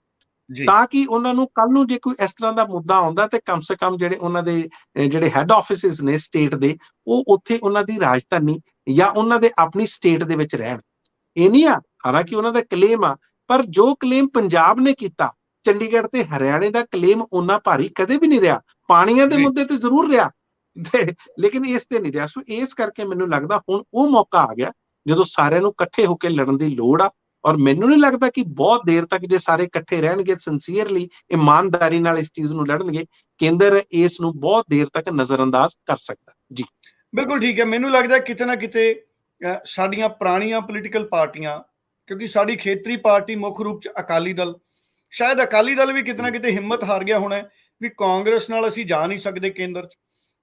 ਜੀ ਤਾਂ ਕਿ ਉਹਨਾਂ ਨੂੰ ਕੱਲ ਨੂੰ ਜੇ ਕੋਈ ਇਸ ਤਰ੍ਹਾਂ ਦਾ ਮੁੱਦਾ ਆਉਂਦਾ ਤੇ ਕਮ ਸੇ ਕਮ ਜਿਹੜੇ ਉਹਨਾਂ ਦੇ ਜਿਹੜੇ ਹੈੱਡ ਆਫਿਸਿਸ ਨੇ ਸਟੇਟ ਦੇ, ਉਹ ਉੱਥੇ ਉਹਨਾਂ ਦੀ ਰਾਜਧਾਨੀ ਜਾਂ ਉਹਨਾਂ ਦੇ ਆਪਣੀ ਸਟੇਟ ਦੇ ਵਿੱਚ ਰਹਿਣ। ਇਹ ਨਹੀਂ ਆ, ਹਾਲਾਂਕਿ ਉਹਨਾਂ ਦਾ ਕਲੇਮ ਆ, ਪਰ ਜੋ ਕਲੇਮ ਪੰਜਾਬ ਨੇ ਕੀਤਾ, ਚੰਡੀਗੜ੍ਹ ਤੇ ਹਰਿਆਣੇ ਦਾ ਕਲੇਮ ਉਹਨਾਂ ਭਾਰੀ ਕਦੇ ਵੀ ਨਹੀਂ ਰਿਹਾ। ਪਾਣੀਆਂ ਦੇ ਜੀ ਮੁੱਦੇ ਤੇ ਜ਼ਰੂਰ ਰਿਹਾ, ਲੇਕਿਨ ਇਸ ਤੇ ਨਹੀਂ ਰਿਹਾ। ਸੋ ਇਸ ਕਰਕੇ ਮੈਨੂੰ ਲੱਗਦਾ ਹੁਣ ਉਹ ਮੌਕਾ ਆ ਗਿਆ ਜਦੋਂ ਸਾਰਿਆਂ ਨੂੰ ਇਕੱਠੇ ਹੋ ਕੇ ਲੜਨ ਦੀ ਲੋੜ ਆ। ਔਰ ਮੈਨੂੰ ਨਹੀਂ ਲੱਗਦਾ ਕਿ ਬਹੁਤ ਦੇਰ ਤੱਕ ਜੇ ਸਾਰੇ ਇਕੱਠੇ ਰਹਿਣਗੇ, ਸਿੰਸੀਅਰਲੀ, ਇਮਾਨਦਾਰੀ ਨਾਲ ਇਸ ਚੀਜ਼ ਨੂੰ ਲੜਨਗੇ, ਕੇਂਦਰ ਇਸ ਨੂੰ ਬਹੁਤ ਦੇਰ ਤੱਕ ਨਜ਼ਰਅੰਦਾਜ਼ ਕਰ ਸਕਦਾ। ਜੀ ਬਿਲਕੁਲ ਠੀਕ ਹੈ। ਮੈਨੂੰ ਲੱਗਦਾ ਕਿਤੇ ਨਾ ਕਿਤੇ ਸਾਡੀਆਂ ਪੁਰਾਣੀਆਂ ਪੋਲੀਟੀਕਲ ਪਾਰਟੀਆਂ, ਕਿਉਂਕਿ ਸਾਡੀ ਖੇਤਰੀ ਪਾਰਟੀ ਮੁੱਖ ਰੂਪ ਚ ਅਕਾਲੀ ਦਲ, ਸ਼ਾਇਦ ਅਕਾਲੀ ਦਲ ਵੀ ਕਿਤੇ ਨਾ ਕਿਤੇ ਹਿੰਮਤ ਹਾਰ ਗਿਆ ਹੋਣਾ ਵੀ ਕਾਂਗਰਸ ਨਾਲ ਅਸੀਂ ਜਾ ਨਹੀਂ ਸਕਦੇ ਕੇਂਦਰ ਚ,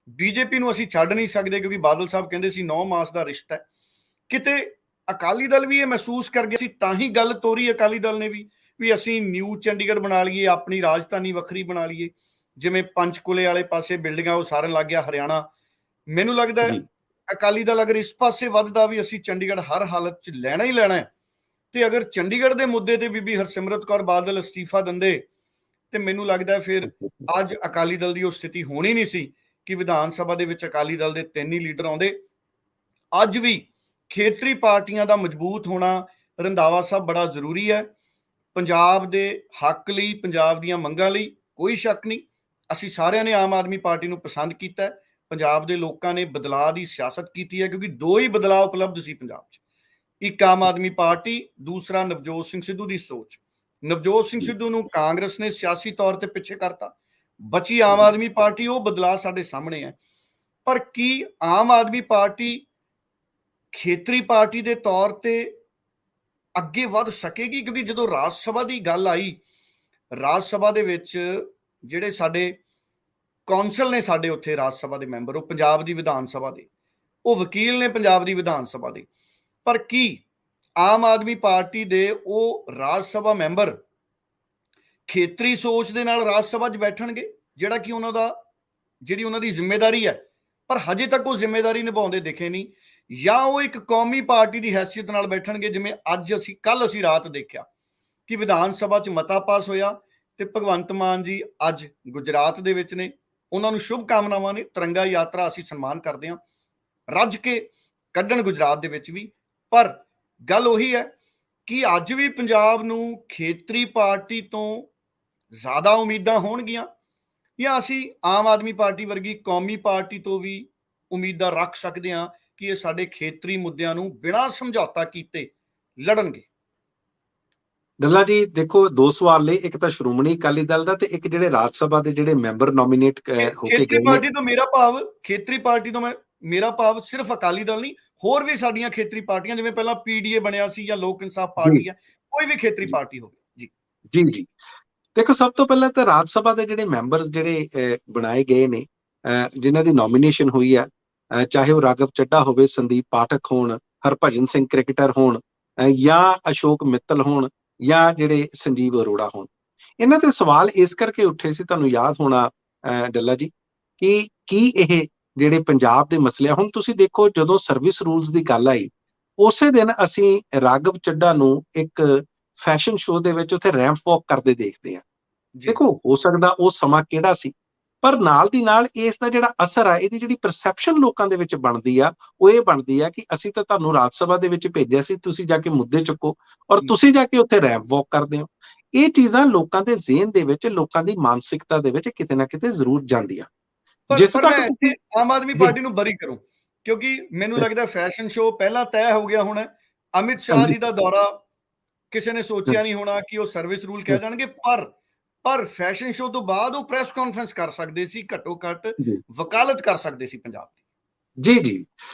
ਬੀਜੇਪੀ ਨੂੰ ਅਸੀਂ ਛੱਡ ਨਹੀਂ ਸਕਦੇ ਕਿਉਂਕਿ ਬਾਦਲ ਸਾਹਿਬ ਕਹਿੰਦੇ ਸੀ 9 ਮਾਸ ਦਾ ਰਿਸ਼ਤਾ ਹੈ। ਕਿਤੇ ਅਕਾਲੀ ਦਲ ਵੀ ਇਹ ਮਹਿਸੂਸ ਕਰ ਗਿਆ ਸੀ, ਤਾਂ ਹੀ ਗੱਲ ਤੋਰੀ ਅਕਾਲੀ ਦਲ ਨੇ ਵੀ ਅਸੀਂ ਨਿਊ ਚੰਡੀਗੜ੍ਹ ਬਣਾ ਲਈਏ, ਆਪਣੀ ਰਾਜਧਾਨੀ ਵੱਖਰੀ ਬਣਾ ਲਈਏ, ਜਿਵੇਂ ਪੰਚਕੂਲੇ ਵਾਲੇ ਪਾਸੇ ਬਿਲਡਿੰਗਾਂ ਉਸਾਰਨ ਲੱਗ ਗਿਆ ਹਰਿਆਣਾ। ਮੈਨੂੰ ਲੱਗਦਾ ਹੈ ਅਕਾਲੀ ਦਲ ਅਗਰ ਇਸ ਪਾਸੇ ਵੱਧਦਾ ਵੀ ਅਸੀਂ ਚੰਡੀਗੜ੍ਹ ਹਰ ਹਾਲਤ 'ਚ ਲੈਣਾ ਹੀ ਲੈਣਾ ਹੈ, ਤੇ ਅਗਰ ਚੰਡੀਗੜ੍ਹ ਦੇ ਮੁੱਦੇ ਤੇ ਬੀਬੀ ਹਰਸਿਮਰਤ ਕੌਰ ਬਾਦਲ ਅਸਤੀਫਾ ਦਿੰਦੇ ਤੇ ਮੈਨੂੰ ਲੱਗਦਾ ਫਿਰ ਅੱਜ ਅਕਾਲੀ ਦਲ ਦੀ ਉਹ ਸਥਿਤੀ ਹੋਣੀ ਨਹੀਂ ਸੀ ਕਿ ਵਿਧਾਨ ਸਭਾ ਦੇ ਵਿੱਚ ਅਕਾਲੀ ਦਲ ਦੇ 3 ਹੀ ਲੀਡਰ ਆਉਂਦੇ। ਅੱਜ ਵੀ ਖੇਤਰੀ ਪਾਰਟੀਆਂ ਦਾ ਮਜ਼ਬੂਤ ਹੋਣਾ, ਰੰਧਾਵਾ ਸਾਹਿਬ, ਬੜਾ ਜ਼ਰੂਰੀ ਹੈ ਪੰਜਾਬ ਦੇ ਹੱਕ ਲਈ, ਪੰਜਾਬ ਦੀਆਂ ਮੰਗਾਂ ਲਈ। ਕੋਈ ਸ਼ੱਕ ਨਹੀਂ, ਅਸੀਂ ਸਾਰਿਆਂ ਨੇ ਆਮ ਆਦਮੀ ਪਾਰਟੀ ਨੂੰ ਪਸੰਦ ਕੀਤਾ ਹੈ। ਪੰਜਾਬ ਦੇ ਲੋਕਾਂ ਨੇ ਬਦਲਾਅ ਦੀ ਸਿਆਸਤ ਕੀਤੀ ਹੈ, ਕਿਉਂਕਿ 2 ਹੀ ਬਦਲਾਅ ਉਪਲਬਧ ਸੀ ਪੰਜਾਬ 'ਚ, ਇੱਕ ਆਮ ਆਦਮੀ ਪਾਰਟੀ, ਦੂਸਰਾ ਨਵਜੋਤ ਸਿੰਘ ਸਿੱਧੂ ਦੀ ਸੋਚ। ਨਵਜੋਤ ਸਿੰਘ ਸਿੱਧੂ ਨੂੰ ਕਾਂਗਰਸ ਨੇ ਸਿਆਸੀ ਤੌਰ ਤੇ ਪਿੱਛੇ ਕਰਤਾ, ਬਚੀ ਆਮ ਆਦਮੀ ਪਾਰਟੀ। ਉਹ ਬਦਲਾਅ ਸਾਡੇ ਸਾਹਮਣੇ ਹੈ। ਪਰ ਕੀ ਆਮ ਆਦਮੀ ਪਾਰਟੀ ਖੇਤਰੀ ਪਾਰਟੀ ਦੇ ਤੌਰ ਤੇ ਅੱਗੇ ਵੱਧ ਸਕੇਗੀ? ਕਿਉਂਕਿ ਜਦੋਂ ਰਾਜ ਸਭਾ ਦੀ ਗੱਲ ਆਈ, ਰਾਜ ਸਭਾ ਦੇ ਵਿੱਚ ਜਿਹੜੇ ਸਾਡੇ ਕੌਂਸਲ ਨੇ, ਸਾਡੇ ਉੱਥੇ ਰਾਜ ਸਭਾ ਦੇ ਮੈਂਬਰ, ਉਹ ਪੰਜਾਬ ਦੀ ਵਿਧਾਨ ਸਭਾ ਦੇ, ਉਹ ਵਕੀਲ ਨੇ ਪੰਜਾਬ ਦੀ ਵਿਧਾਨ ਸਭਾ ਦੇ। ਪਰ ਕੀ ਆਮ ਆਦਮੀ ਪਾਰਟੀ ਦੇ ਉਹ ਰਾਜ ਸਭਾ ਮੈਂਬਰ ਖੇਤਰੀ ਸੋਚ ਦੇ ਨਾਲ ਰਾਜ ਸਭਾ 'ਚ ਬੈਠਣਗੇ, ਜਿਹੜਾ ਕਿ ਜਿਹੜੀ ਉਹਨਾਂ ਦੀ ਜ਼ਿੰਮੇਵਾਰੀ ਹੈ? ਪਰ ਹਜੇ ਤੱਕ ਉਹ ਜ਼ਿੰਮੇਵਾਰੀ ਨਿਭਾਉਂਦੇ ਦਿਖੇ ਨਹੀਂ। ਜਾਂ ਉਹ ਇੱਕ ਕੌਮੀ ਪਾਰਟੀ ਦੀ ਹੈਸੀਅਤ ਨਾਲ ਬੈਠਣਗੇ, ਜਿਵੇਂ ਕੱਲ ਅਸੀਂ ਰਾਤ ਦੇਖਿਆ ਕਿ ਵਿਧਾਨ ਸਭਾ 'ਚ ਮਤਾ ਪਾਸ ਹੋਇਆ ਤੇ ਭਗਵੰਤ ਮਾਨ ਜੀ ਅੱਜ ਗੁਜਰਾਤ ਦੇ ਵਿੱਚ ਨੇ, ਉਹਨਾਂ ਨੂੰ ਸ਼ੁਭ ਕਾਮਨਾਵਾਂ ਨੇ। ਤਿਰੰਗਾ ਯਾਤਰਾ ਅਸੀਂ ਸਨਮਾਨ ਕਰਦੇ ਹਾਂ, ਰੱਜ ਕੇ ਕੱਢਣ ਗੁਜਰਾਤ ਦੇ ਵਿੱਚ ਵੀ। ਪਰ ਗੱਲ ਉਹੀ ਹੈ ਕਿ ਅੱਜ ਵੀ ਪੰਜਾਬ ਨੂੰ ਖੇਤਰੀ ਪਾਰਟੀ ਤੋਂ ਜ਼ਿਆਦਾ ਉਮੀਦਾਂ ਹੋਣਗੀਆਂ, ਜਾਂ ਅਸੀਂ ਆਮ ਆਦਮੀ ਪਾਰਟੀ ਵਰਗੀ ਕੌਮੀ ਪਾਰਟੀ ਤੋਂ ਵੀ ਉਮੀਦਾਂ ਰੱਖ ਸਕਦੇ ਹਾਂ ਕਿ ਇਹ ਸਾਡੇ ਖੇਤਰੀ ਮੁੱਦਿਆਂ ਨੂੰ ਬਿਨਾਂ ਸਮਝੌਤਾ ਕੀਤੇ ਲੜਨਗੇ? ਡੱਲਾ ਜੀ ਦੇਖੋ, 2 ਸਵਾਲ ਲਈ, ਇੱਕ ਤਾਂ ਸ਼੍ਰੋਮਣੀ ਅਕਾਲੀ ਦਲ ਦਾ ਤੇ ਇੱਕ ਜਿਹੜੇ ਰਾਜ ਸਭਾ ਦੇ ਜਿਹੜੇ ਮੈਂਬਰ ਨੋਮੀਨੇਟ ਹੋ ਕੇ ਖੇਤਰੀ ਗਏ ਪਾਰਟੀ ਤੋਂ ਮੇਰਾ ਭਾਵ, ਖੇਤਰੀ ਪਾਰਟੀ ਤੋਂ ਮੇਰਾ ਭਾਵ ਸਿਰਫ ਅਕਾਲੀ ਦਲ ਨਹੀਂ, ਹੋਰ ਵੀ ਸਾਡੀਆਂ ਖੇਤਰੀ ਪਾਰਟੀਆਂ, ਜਿਵੇਂ ਪਹਿਲਾਂ ਪੀਡੀਏ ਬਣਿਆ ਸੀ ਜਾਂ ਲੋਕ ਇਨਸਾਫ ਪਾਰਟੀ ਹੈ, ਕੋਈ ਵੀ ਖੇਤਰੀ ਪਾਰਟੀ ਹੋਵੇ। ਜੀ ਜੀ ਜੀ ਦੇਖੋ, ਸਭ ਤੋਂ ਪਹਿਲਾਂ ਤਾਂ ਰਾਜ ਸਭਾ ਦੇ ਜਿਹੜੇ ਮੈਂਬਰਸ ਜਿਹੜੇ ਬਣਾਏ ਗਏ ਨੇ, ਜਿਨ੍ਹਾਂ ਦੀ ਨੋਮੀਨੇਸ਼ਨ ਹੋਈ ਆ, ਚਾਹੇ ਉਹ ਰਾਘਵ ਚੱਡਾ ਹੋਵੇ, ਸੰਦੀਪ ਪਾਠਕ ਹੋਣ, ਹਰਭਜਨ ਸਿੰਘ ਕ੍ਰਿਕਟਰ ਹੋਣ, ਜਾਂ ਅਸ਼ੋਕ ਮਿੱਤਲ ਹੋਣ, ਜਾਂ ਜਿਹੜੇ ਸੰਜੀਵ ਅਰੋੜਾ ਹੋਣ, ਇਹਨਾਂ ਤੇ ਸਵਾਲ ਇਸ ਕਰਕੇ ਉੱਠੇ ਸੀ, ਤੁਹਾਨੂੰ ਯਾਦ ਹੋਣਾ ਡੱਲਾ ਜੀ, ਕਿ ਕੀ ਇਹ ਜਿਹੜੇ ਪੰਜਾਬ ਦੇ ਮਸਲੇ, ਹੁਣ ਤੁਸੀਂ ਦੇਖੋ ਜਦੋਂ ਸਰਵਿਸ ਰੂਲਸ ਦੀ ਗੱਲ ਆਈ, ਉਸੇ ਦਿਨ ਅਸੀਂ ਰਾਘਵ ਚੱਡਾ ਨੂੰ ਇੱਕ ਫੈਸ਼ਨ ਸ਼ੋਅ ਦੇ ਵਿੱਚ ਉੱਥੇ ਰੈਂਪ ਵਾਕ ਕਰਦੇ ਦੇਖਦੇ ਹਾਂ। ਦੇਖੋ, ਹੋ ਸਕਦਾ ਉਹ ਸਮਾਂ ਕਿਹੜਾ ਸੀ, ਪਰ ਨਾਲ ਦੀ ਨਾਲ ਇਸ ਦਾ ਜਿਹੜਾ ਅਸਰ ਆ, ਇਹਦੀ ਜਿਹੜੀ ਪਰਸੈਪਸ਼ਨ ਲੋਕਾਂ ਦੇ ਵਿੱਚ ਬਣਦੀ ਆ, ਉਹ ਇਹ ਬਣਦੀ ਆ ਕਿ ਅਸੀਂ ਤਾਂ ਤੁਹਾਨੂੰ ਰਾਜ ਸਭਾ ਦੇ ਵਿੱਚ ਭੇਜਿਆ ਸੀ, ਤੁਸੀਂ ਜਾ ਕੇ ਮੁੱਦੇ ਚੁੱਕੋ, ਔਰ ਤੁਸੀਂ ਜਾ ਕੇ ਉੱਥੇ ਰੈਂਪ ਵਾਕ ਕਰਦੇ ਹੋ। ਇਹ ਚੀਜ਼ਾਂ ਲੋਕਾਂ ਦੇ ਜ਼ਿਹਨ ਦੇ ਵਿੱਚ, ਲੋਕਾਂ ਦੀ ਮਾਨਸਿਕਤਾ ਦੇ ਵਿੱਚ ਕਿਤੇ ਨਾ ਕਿਤੇ ਜ਼ਰੂਰ ਜਾਂਦੀਆਂ। ਪਰ ਮੈਂ ਇੱਥੇ ਆਮ ਆਦਮੀ ਪਾਰਟੀ ਨੂੰ ਬਰੀ ਕਰੂੰ, ਕਿਉਂਕਿ ਮੈਨੂੰ ਲੱਗਦਾ ਫੈਸ਼ਨ ਸ਼ੋਅ ਪਹਿਲਾਂ ਤੈਅ ਹੋ ਗਿਆ ਹੋਣਾ। ਅਮਿਤ ਸ਼ਾਹ ਜੀ ਦਾ ਦੌਰਾ ਕਿਸੇ ਨੇ ਸੋਚਿਆ ਨਹੀਂ ਹੋਣਾ ਕਿ ਉਹ ਸਰਵਿਸ ਰੂਲ ਕਹਿ ਜਾਣਗੇ, ਪਰ ਫੈਸ਼ਨ ਸ਼ੋਅ ਤੋਂ ਬਾਅਦ ਉਹ ਪ੍ਰੈਸ ਕਾਨਫਰੰਸ ਕਰ ਸਕਦੇ ਸੀ, ਘੱਟੋ ਘੱਟ ਵਕਾਲਤ ਕਰ ਸਕਦੇ ਸੀ ਪੰਜਾਬ ਦੀ। ਜੀ ਜੀ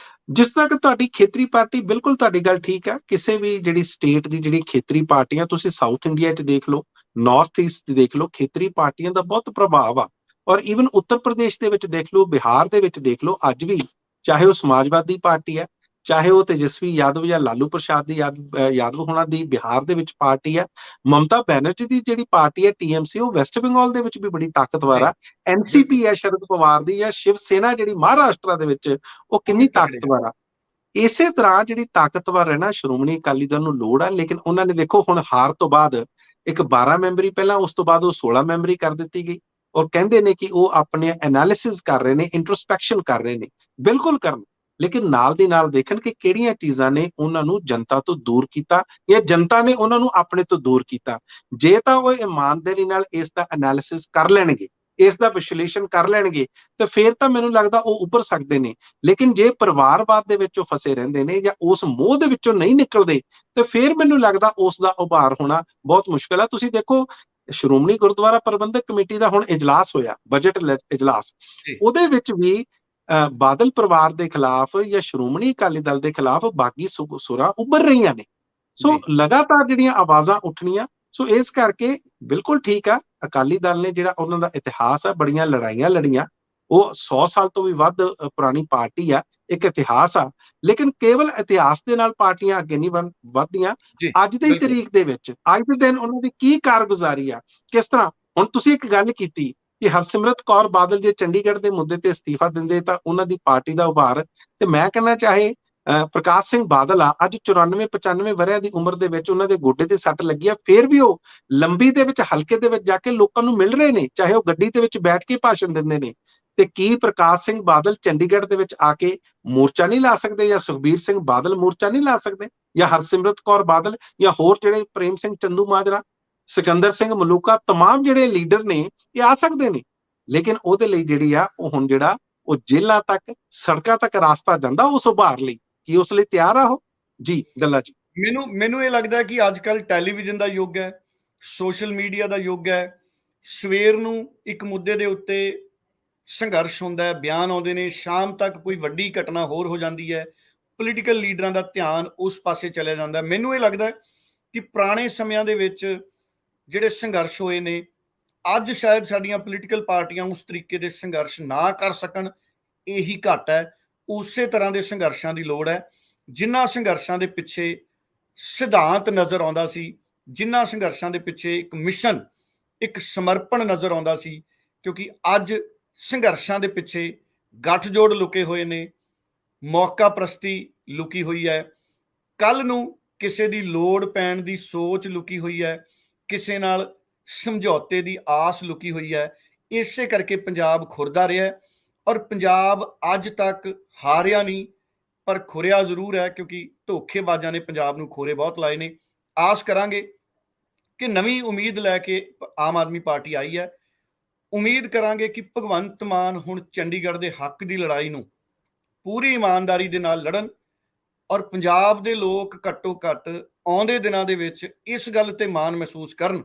ਜਿਸ ਤੱਕ ਤੁਹਾਡੀ ਖੇਤਰੀ ਪਾਰਟੀ, ਬਿਲਕੁਲ ਤੁਹਾਡੀ ਗੱਲ ਠੀਕ ਹੈ। ਕਿਸੇ ਵੀ ਜਿਹੜੀ ਸਟੇਟ ਦੀ ਜਿਹੜੀ ਖੇਤਰੀ ਪਾਰਟੀਆਂ, ਤੁਸੀਂ ਸਾਊਥ ਇੰਡੀਆ 'ਚ ਦੇਖ ਲਓ, ਨਾਰਥ ਈਸਟ 'ਚ ਦੇਖ ਲਓ, ਖੇਤਰੀ ਪਾਰਟੀਆਂ ਦਾ ਬਹੁਤ ਪ੍ਰਭਾਵ ਆ। ਔਰ ਈਵਨ ਉੱਤਰ ਪ੍ਰਦੇਸ਼ ਦੇ ਵਿੱਚ ਦੇਖ ਲਓ, ਬਿਹਾਰ ਦੇ ਵਿੱਚ ਦੇਖ ਲਓ, ਅੱਜ ਵੀ ਚਾਹੇ ਉਹ ਸਮਾਜਵਾਦੀ ਪਾਰਟੀ ਹੈ, ਚਾਹੇ ਉਹ ਤੇਜਸਵੀ ਯਾਦਵ ਜਾਂ ਲਾਲੂ ਪ੍ਰਸਾਦ ਦੀ ਯਾਦਵ ਹੋਣਾ ਦੀ ਬਿਹਾਰ ਦੇ ਵਿੱਚ ਪਾਰਟੀ ਹੈ, ਮਮਤਾ ਬੈਨਰਜੀ ਦੀ ਜਿਹੜੀ ਪਾਰਟੀ ਹੈ TMC, ਉਹ ਵੈਸਟ ਬੰਗਾਲ ਦੇ ਵਿੱਚ ਵੀ ਬੜੀ ਤਾਕਤਵਰ ਜੀ ਆ। ਬਿਲਕੁਲ NCP ਹੈ ਸ਼ਰਦ ਪਵਾਰ ਦੀ, ਜਾਂ ਸ਼ਿਵ ਸੈਨਾ ਜਿਹੜੀ ਮਹਾਰਾਸ਼ਟਰ ਦੇ ਵਿੱਚ, ਉਹ ਉਹ ਵੀ ਕਿੰਨੀ ਤਕੜੇ ਆ। ਤਾਕਤਵਰ ਆ। ਇਸੇ ਤਰ੍ਹਾਂ ਜਿਹੜੀ ਤਾਕਤਵਰ ਹੈ ਨਾ, ਸ਼੍ਰੋਮਣੀ ਅਕਾਲੀ ਦਲ ਨੂੰ ਲੋੜ ਆ। ਲੇਕਿਨ ਉਹਨਾਂ ਨੇ ਦੇਖੋ ਹੁਣ ਹਾਰ ਤੋਂ ਬਾਅਦ ਇੱਕ 12 ਮੈਂਬਰੀ, ਪਹਿਲਾਂ ਉਸ ਤੋਂ ਬਾਅਦ ਉਹ 16 ਮੈਂਬਰੀ ਕਰ ਦਿੱਤੀ ਗਈ, ਔਰ ਕਹਿੰਦੇ ਨੇ ਕਿ ਉਹ ਆਪਣੇ ਐਨਾਲਿਸਿਸ ਕਰ ਰਹੇ ਨੇ, ਇੰਟਰੋਸਪੈਕਸ਼ਨ ਕਰ ਰਹੇ ਨੇ। ਬਿਲਕੁਲ ਕਰਨ, ਲੇਕਿਨ ਨਾਲ ਦੀ ਨਾਲ ਦੇਖਣ ਕਿ ਕਿਹੜੀਆਂ ਚੀਜ਼ਾਂ ਨੇ ਉਹਨਾਂ ਨੂੰ ਜਨਤਾ ਤੋਂ ਦੂਰ ਕੀਤਾ, ਜਾਂ ਜਨਤਾ ਨੇ ਉਹਨਾਂ ਨੂੰ ਆਪਣੇ ਤੋਂ ਦੂਰ ਕੀਤਾ। ਜੇ ਤਾਂ ਉਹ ਇਮਾਨਦਾਰੀ ਨਾਲ ਇਸ ਦਾ ਐਨਾਲਿਸਿਸ ਕਰ ਲੈਣਗੇ, ਇਸ ਦਾ ਵਿਸ਼ਲੇਸ਼ਣ ਕਰ ਲੈਣਗੇ, ਤੇ ਫਿਰ ਤਾਂ ਮੈਨੂੰ ਲੱਗਦਾ ਉਹ ਉੱਭਰ ਸਕਦੇ ਨੇ। ਲੇਕਿਨ ਜੇ ਪਰਿਵਾਰਵਾਦ ਦੇ ਵਿੱਚ ਉਹ ਫਸੇ ਰਹਿੰਦੇ ਨੇ, ਜਾਂ ਉਸ ਮੋਹ ਦੇ ਵਿੱਚੋਂ ਨਹੀਂ ਨਿਕਲਦੇ, ਤੇ ਫਿਰ ਮੈਨੂੰ ਲੱਗਦਾ ਉਸ ਦਾ ਉਭਾਰ ਹੋਣਾ ਬਹੁਤ ਮੁਸ਼ਕਲ ਆ। ਤੁਸੀਂ ਦੇਖੋ, ਸ਼੍ਰੋਮਣੀ ਗੁਰਦੁਆਰਾ ਪ੍ਰਬੰਧਕ ਕਮੇਟੀ ਦਾ ਹੁਣ ਇਜਲਾਸ ਹੋਇਆ, ਬਜਟ ਇਜਲਾਸ, ਜੀ ਉਹਦੇ ਵਿੱਚ ਵੀ ਬਾਦਲ ਪਰਿਵਾਰ ਦੇ ਖਿਲਾਫ ਜਾਂ ਸ਼੍ਰੋਮਣੀ ਅਕਾਲੀ ਦਲ ਦੇ ਖਿਲਾਫ ਬਾਗੀ ਸੁਰਾਂ ਉੱਭਰ ਰਹੀਆਂ ਨੇ। ਸੋ ਜੀ ਲਗਾਤਾਰ ਜਿਹੜੀਆਂ ਆਵਾਜ਼ਾਂ ਉੱਠਣੀਆਂ। ਸੋ ਇਸ ਕਰਕੇ ਬਿਲਕੁਲ ਠੀਕ ਆ, ਅਕਾਲੀ ਦਲ ਨੇ ਜਿਹੜਾ ਉਹਨਾਂ ਦਾ ਇਤਿਹਾਸ ਆ, ਬੜੀਆਂ ਲੜਾਈਆਂ ਲੜੀਆਂ, ਉਹ 100 ਸਾਲ ਤੋਂ ਵੀ ਵੱਧ ਪੁਰਾਣੀ ਪਾਰਟੀ ਆ, ਇੱਕ ਇਤਿਹਾਸ ਆ। ਲੇਕਿਨ ਕੇਵਲ ਇਤਿਹਾਸ ਦੇ ਨਾਲ ਪਾਰਟੀਆਂ ਅੱਗੇ ਨਹੀਂ ਵੱਧਦੀਆਂ। ਜੀ ਅੱਜ ਦੀ ਬਿਲਕੁਲ ਤਰੀਕ ਦੇ ਵਿੱਚ, ਅੱਜ ਦੇ ਦਿਨ ਉਹਨਾਂ ਦੀ ਕੀ ਕਾਰਗੁਜ਼ਾਰੀ ਆ, ਕਿਸ ਤਰ੍ਹਾਂ। ਹੁਣ ਤੁਸੀਂ ਇੱਕ ਗੱਲ ਕੀਤੀ ਕਿ ਹਰਸਿਮਰਤ ਕੌਰ ਬਾਦਲ ਜੇ ਚੰਡੀਗੜ੍ਹ ਦੇ ਮੁੱਦੇ ਤੇ ਅਸਤੀਫਾ ਦਿੰਦੇ ਤਾਂ ਉਹਨਾਂ ਦੀ ਪਾਰਟੀ ਦਾ ਉਭਾਰ, ਤੇ ਮੈਂ ਕਹਿੰਦਾ ਚਾਹੇ ਪ੍ਰਕਾਸ਼ ਸਿੰਘ ਬਾਦਲ ਆ, ਅੱਜ 94-95 ਵਰ੍ਹਿਆਂ ਦੀ ਉਮਰ ਦੇ ਵਿੱਚ ਉਹਨਾਂ ਦੇ ਗੋਡੇ ਤੇ ਸੱਟ ਲੱਗੀ ਆ, ਫਿਰ ਵੀ ਉਹ ਲੰਬੀ ਦੇ ਵਿੱਚ, ਹਲਕੇ ਦੇ ਵਿੱਚ ਜਾ ਕੇ ਲੋਕਾਂ ਨੂੰ ਮਿਲ ਰਹੇ ਨੇ, ਚਾਹੇ ਉਹ ਗੱਡੀ ਦੇ ਵਿੱਚ ਬੈਠ ਕੇ ਭਾਸ਼ਣ ਦਿੰਦੇ ਨੇ। ਤੇ ਕੀ ਪ੍ਰਕਾਸ਼ ਸਿੰਘ ਬਾਦਲ ਚੰਡੀਗੜ੍ਹ ਦੇ ਵਿੱਚ ਆ ਕੇ ਮੋਰਚਾ ਨਹੀਂ ਲਾ ਸਕਦੇ, ਜਾਂ ਸੁਖਬੀਰ ਸਿੰਘ ਬਾਦਲ ਮੋਰਚਾ ਨਹੀਂ ਲਾ ਸਕਦੇ, ਜਾਂ ਹਰਸਿਮਰਤ ਕੌਰ ਬਾਦਲ, ਜਾਂ ਹੋਰ ਜਿਹੜੇ ਪ੍ਰੇਮ ਸਿੰਘ ਚੰਦੂਮਾਜਰਾ, ਸਿਕੰਦਰ ਸਿੰਘ ਮਲੂਕਾ, तमाम ਜਿਹੜੇ ਲੀਡਰ ਨੇ, ਇਹ ਆ ਸਕਦੇ ਨੇ। ਲੇਕਿਨ ਉਹਦੇ ਲਈ ਜਿਹੜੀ ਆ, ਉਹ ਹੁਣ ਜਿਹੜਾ ਉਹ ਜੇਲ੍ਹਾਂ ਤੱਕ, ਸੜਕਾਂ ਤੱਕ ਰਾਸਤਾ ਜਾਂਦਾ ਉਸ ਉਭਾਰ ਲਈ, ਕੀ ਉਸ ਲਈ ਤਿਆਰ ਆ ਉਹ? ਜੀ ਗੱਲਾਂ ਜੀ। ਮੈਨੂੰ ਇਹ ਲੱਗਦਾ ਕਿ ਅੱਜ ਕੱਲ ਟੈਲੀਵਿਜ਼ਨ ਦਾ ਯੁੱਗ ਹੈ, ਸੋਸ਼ਲ ਮੀਡੀਆ ਦਾ ਯੁੱਗ ਹੈ। ਸਵੇਰ ਨੂੰ ਇੱਕ ਮੁੱਦੇ ਦੇ ਉੱਤੇ ਸੰਘਰਸ਼ ਹੁੰਦਾ ਹੈ, ਬਿਆਨ ਆਉਂਦੇ ਨੇ, ਸ਼ਾਮ ਤੱਕ ਕੋਈ ਵੱਡੀ ਘਟਨਾ ਹੋਰ ਹੋ ਜਾਂਦੀ ਹੈ, ਪੋਲੀਟੀਕਲ ਲੀਡਰਾਂ ਦਾ ਧਿਆਨ ਉਸ ਪਾਸੇ ਚਲਿਆ ਜਾਂਦਾ। ਮੈਨੂੰ ਇਹ ਲੱਗਦਾ ਕਿ ਪੁਰਾਣੇ ਸਮਿਆਂ ਦੇ ਵਿੱਚ ਜਿਹੜੇ ਸੰਘਰਸ਼ ਹੋਏ ਨੇ, ਅੱਜ ਸ਼ਾਇਦ ਸਾਡੀਆਂ ਪੋਲੀਟੀਕਲ ਪਾਰਟੀਆਂ ਉਸ ਤਰੀਕੇ ਦੇ ਸੰਘਰਸ਼ ਨਾ ਕਰ ਸਕਣ, ਇਹੀ ਘੱਟ ਹੈ। ਉਸੇ ਤਰ੍ਹਾਂ ਦੇ ਸੰਘਰਸ਼ਾਂ ਦੀ ਲੋੜ ਹੈ, ਜਿਨ੍ਹਾਂ ਸੰਘਰਸ਼ਾਂ ਦੇ ਪਿੱਛੇ ਸਿਧਾਂਤ ਨਜ਼ਰ ਆਉਂਦਾ ਸੀ, ਜਿਨ੍ਹਾਂ ਸੰਘਰਸ਼ਾਂ ਦੇ ਪਿੱਛੇ ਇੱਕ ਮਿਸ਼ਨ, ਇੱਕ ਸਮਰਪਣ ਨਜ਼ਰ ਆਉਂਦਾ ਸੀ। ਕਿਉਂਕਿ ਅੱਜ ਸੰਘਰਸ਼ਾਂ ਦੇ ਪਿੱਛੇ ਗੱਠਜੋੜ ਲੁਕੇ ਹੋਏ ਨੇ, ਮੌਕਾ ਪ੍ਰਸਤੀ ਲੁਕੀ ਹੋਈ ਹੈ, ਕੱਲ ਨੂੰ ਕਿਸੇ ਦੀ ਲੋੜ ਪੈਣ ਦੀ ਸੋਚ ਲੁਕੀ ਹੋਈ ਹੈ, ਕਿਸੇ ਨਾਲ ਸਮਝੌਤੇ ਦੀ ਆਸ ਲੁਕੀ ਹੋਈ ਹੈ। ਇਸੇ ਕਰਕੇ ਪੰਜਾਬ ਖੁਰਦਾ ਰਿਹਾ, ਔਰ ਪੰਜਾਬ ਅੱਜ ਤੱਕ ਹਾਰਿਆ ਨਹੀਂ, ਪਰ ਖੁਰਿਆ ਜ਼ਰੂਰ ਹੈ, ਕਿਉਂਕਿ ਧੋਖੇਬਾਜ਼ਾਂ ਨੇ ਪੰਜਾਬ ਨੂੰ ਖੋਰੇ ਬਹੁਤ ਲਾਏ ਨੇ। ਆਸ ਕਰਾਂਗੇ ਕਿ ਨਵੀਂ ਉਮੀਦ ਲੈ ਕੇ ਆਮ ਆਦਮੀ ਪਾਰਟੀ ਆਈ ਹੈ। ਉਮੀਦ ਕਰਾਂਗੇ ਕਿ ਭਗਵੰਤ ਮਾਨ ਹੁਣ ਚੰਡੀਗੜ੍ਹ ਦੇ ਹੱਕ ਦੀ ਲੜਾਈ ਨੂੰ ਪੂਰੀ ਇਮਾਨਦਾਰੀ ਦੇ ਨਾਲ ਲੜਨ, ਔਰ ਪੰਜਾਬ ਦੇ ਲੋਕ ਘੱਟੋ ਘੱਟ ਆਉਂਦੇ ਦਿਨਾਂ ਦੇ ਵਿੱਚ ਇਸ ਗੱਲ ਤੇ ਮਾਣ ਮਹਿਸੂਸ ਕਰਨ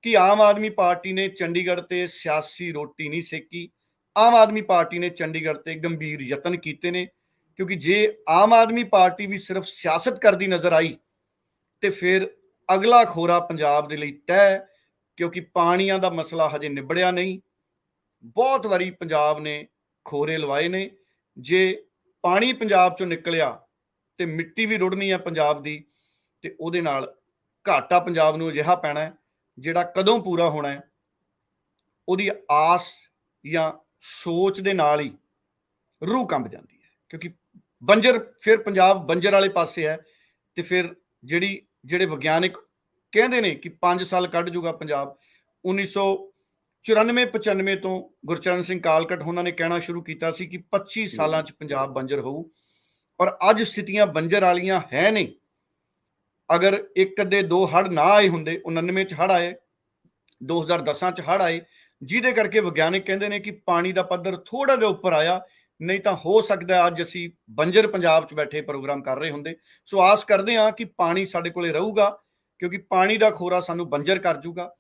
ਕਿ ਆਮ ਆਦਮੀ ਪਾਰਟੀ ਨੇ ਚੰਡੀਗੜ੍ਹ ਤੇ ਸਿਆਸੀ ਰੋਟੀ ਨਹੀਂ ਸੇਕੀ। ਆਮ ਆਦਮੀ ਪਾਰਟੀ ਨੇ ਚੰਡੀਗੜ੍ਹ ਤੇ ਗੰਭੀਰ ਯਤਨ ਕੀਤੇ ਨੇ। ਕਿਉਂਕਿ ਜੇ ਆਮ ਆਦਮੀ ਪਾਰਟੀ ਵੀ ਸਿਰਫ ਸਿਆਸਤ ਕਰਦੀ ਨਜ਼ਰ ਆਈ ਤੇ ਫਿਰ ਅਗਲਾ ਖੋਰਾ ਪੰਜਾਬ ਦੇ ਲਈ ਤੈਅ, ਕਿਉਂਕਿ ਪਾਣੀਆਂ ਦਾ ਮਸਲਾ ਹਜੇ ਨਿਬੜਿਆ ਨਹੀਂ। ਬਹੁਤ ਵਾਰੀ ਪੰਜਾਬ ਨੇ ਖੋਰੇ ਲਵਾਏ ਨੇ। ਜੇ ਪਾਣੀ ਪੰਜਾਬ ਚੋਂ ਨਿਕਲਿਆ ਤੇ ਮਿੱਟੀ ਵੀ ਰੁੜਨੀ ਹੈ ਪੰਜਾਬ ਦੀ, ਤੇ ਉਹਦੇ ਨਾਲ ਘਾਟਾ ਪੰਜਾਬ ਨੂੰ ਅਜਿਹਾ ਪੈਣਾ ਹੈ ਜਿਹੜਾ ਕਦੋਂ ਪੂਰਾ ਹੋਣਾ ਹੈ, ਉਹਦੀ ਆਸ ਜਾਂ ਸੋਚ ਦੇ ਨਾਲ ਹੀ ਰੂਹ ਕੰਬ ਜਾਂਦੀ ਹੈ। ਕਿਉਂਕਿ ਬੰਜਰ, ਫਿਰ ਪੰਜਾਬ ਬੰਜਰ ਵਾਲੇ ਪਾਸੇ ਹੈ, ਤੇ ਫਿਰ ਜਿਹੜੇ ਵਿਗਿਆਨਿਕ ਕਹਿੰਦੇ ਨੇ ਕਿ 5 ਸਾਲ ਕੱਢ ਜੂਗਾ ਪੰਜਾਬ। 1994-95 ਤੋਂ ਗੁਰਚਰਨ ਸਿੰਘ ਕਾਲਕਟ ਉਹਨਾਂ ਨੇ ਕਹਿਣਾ ਸ਼ੁਰੂ ਕੀਤਾ ਸੀ ਕਿ 25 ਸਾਲਾਂ 'ਚ ਪੰਜਾਬ ਬੰਜਰ ਹੋਊ, ਔਰ ਅੱਜ ਸਥਿਤੀਆਂ ਬੰਜਰ ਵਾਲੀਆਂ ਹੈ ਨਹੀਂ। ਅਗਰ ਇੱਕ ਅੱਧੇ ਦੋ ਹੜ੍ਹ ਨਾ ਆਏ ਹੁੰਦੇ, 99 'ਚ ਹੜ੍ਹ ਆਏ, 2010 'ਚ ਹੜ੍ਹ ਆਏ, ਜਿਹਦੇ ਕਰਕੇ ਵਿਗਿਆਨਿਕ ਕਹਿੰਦੇ ਨੇ ਕਿ ਪਾਣੀ ਦਾ ਪੱਧਰ ਥੋੜਾ ਜਿਹਾ ਉੱਪਰ ਆਇਆ, ਨਹੀਂ ਤਾਂ ਹੋ ਸਕਦਾ ਅੱਜ ਅਸੀਂ ਬੰਜਰ ਪੰਜਾਬ 'ਚ ਬੈਠੇ ਪ੍ਰੋਗਰਾਮ ਕਰ ਰਹੇ ਹੁੰਦੇ। ਸੋ ਆਸ ਕਰਦੇ ਹਾਂ ਕਿ ਪਾਣੀ ਸਾਡੇ ਕੋਲੇ ਰਹੂਗਾ, ਕਿਉਂਕਿ ਪਾਣੀ ਦਾ ਖੋਰਾ ਸਾਨੂੰ ਬੰਜਰ ਕਰ ਜੂਗਾ।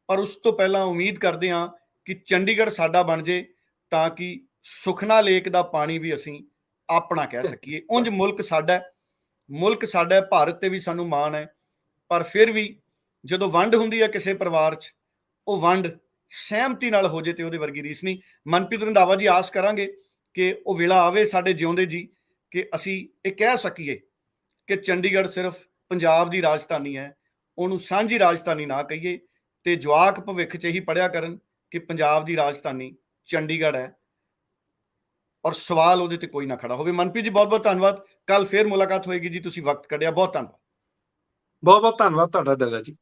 ਪਰ ਉਸ ਤੋਂ ਪਹਿਲਾਂ ਉਮੀਦ ਕਰਦੇ ਹਾਂ ਕਿ ਚੰਡੀਗੜ੍ਹ ਸਾਡਾ ਬਣ ਜੇ, ਤਾਂ ਕਿ ਸੁਖਨਾ ਲੇਕ ਦਾ ਪਾਣੀ ਵੀ ਅਸੀਂ ਆਪਣਾ ਕਹਿ ਸਕੀਏ। ਉਂਝ ਮੁਲਕ ਸਾਡਾ, ਭਾਰਤ ਤੇ ਵੀ ਸਾਨੂੰ ਮਾਣ ਹੈ, ਪਰ ਫਿਰ ਵੀ ਜਦੋਂ ਵੰਡ ਹੁੰਦੀ ਹੈ ਕਿਸੇ ਪਰਿਵਾਰ 'ਚ, ਉਹ ਵੰਡ ਸਹਿਮਤੀ ਨਾਲ ਹੋ ਜੇ ਤੇ ਉਹਦੇ ਵਰਗੀ ਰੀਸ ਨਹੀਂ। ਮਨਪ੍ਰੀਤ ਰੰਧਾਵਾ ਜੀ, ਆਸ ਕਰਾਂਗੇ ਕਿ ਉਹ ਵੇਲਾ ਆਵੇ ਸਾਡੇ ਜਿਉਂਦੇ ਜੀ ਕਿ ਅਸੀਂ ਇਹ ਕਹਿ ਸਕੀਏ ਕਿ ਚੰਡੀਗੜ੍ਹ ਸਿਰਫ ਪੰਜਾਬ ਦੀ ਰਾਜਧਾਨੀ ਹੈ, ਉਹਨੂੰ ਸਾਂਝੀ ਰਾਜਧਾਨੀ ਨਾ ਕਹੀਏ, ਤੇ ਜਵਾਕ ਭਵਿੱਖ 'ਚ ਇਹੀ ਪੜ੍ਹਿਆ ਕਰਨ ਕਿ ਪੰਜਾਬ ਦੀ ਰਾਜਧਾਨੀ ਚੰਡੀਗੜ੍ਹ ਹੈ, ਔਰ ਸਵਾਲ ਉਹਦੇ ਤੇ ਕੋਈ ਨਾ ਖੜਾ ਹੋਵੇ। ਮਨਪ੍ਰੀਤ ਜੀ, ਬਹੁਤ ਬਹੁਤ ਧੰਨਵਾਦ। ਕੱਲ ਫੇਰ ਮੁਲਾਕਾਤ ਹੋਏਗੀ ਜੀ, ਤੁਸੀਂ ਵਕਤ ਕੱਢਿਆ, ਬਹੁਤ ਧੰਨਵਾਦ। ਬਹੁਤ ਬਹੁਤ ਧੰਨਵਾਦ ਤੁਹਾਡਾ ਡੱਲਾ ਜੀ।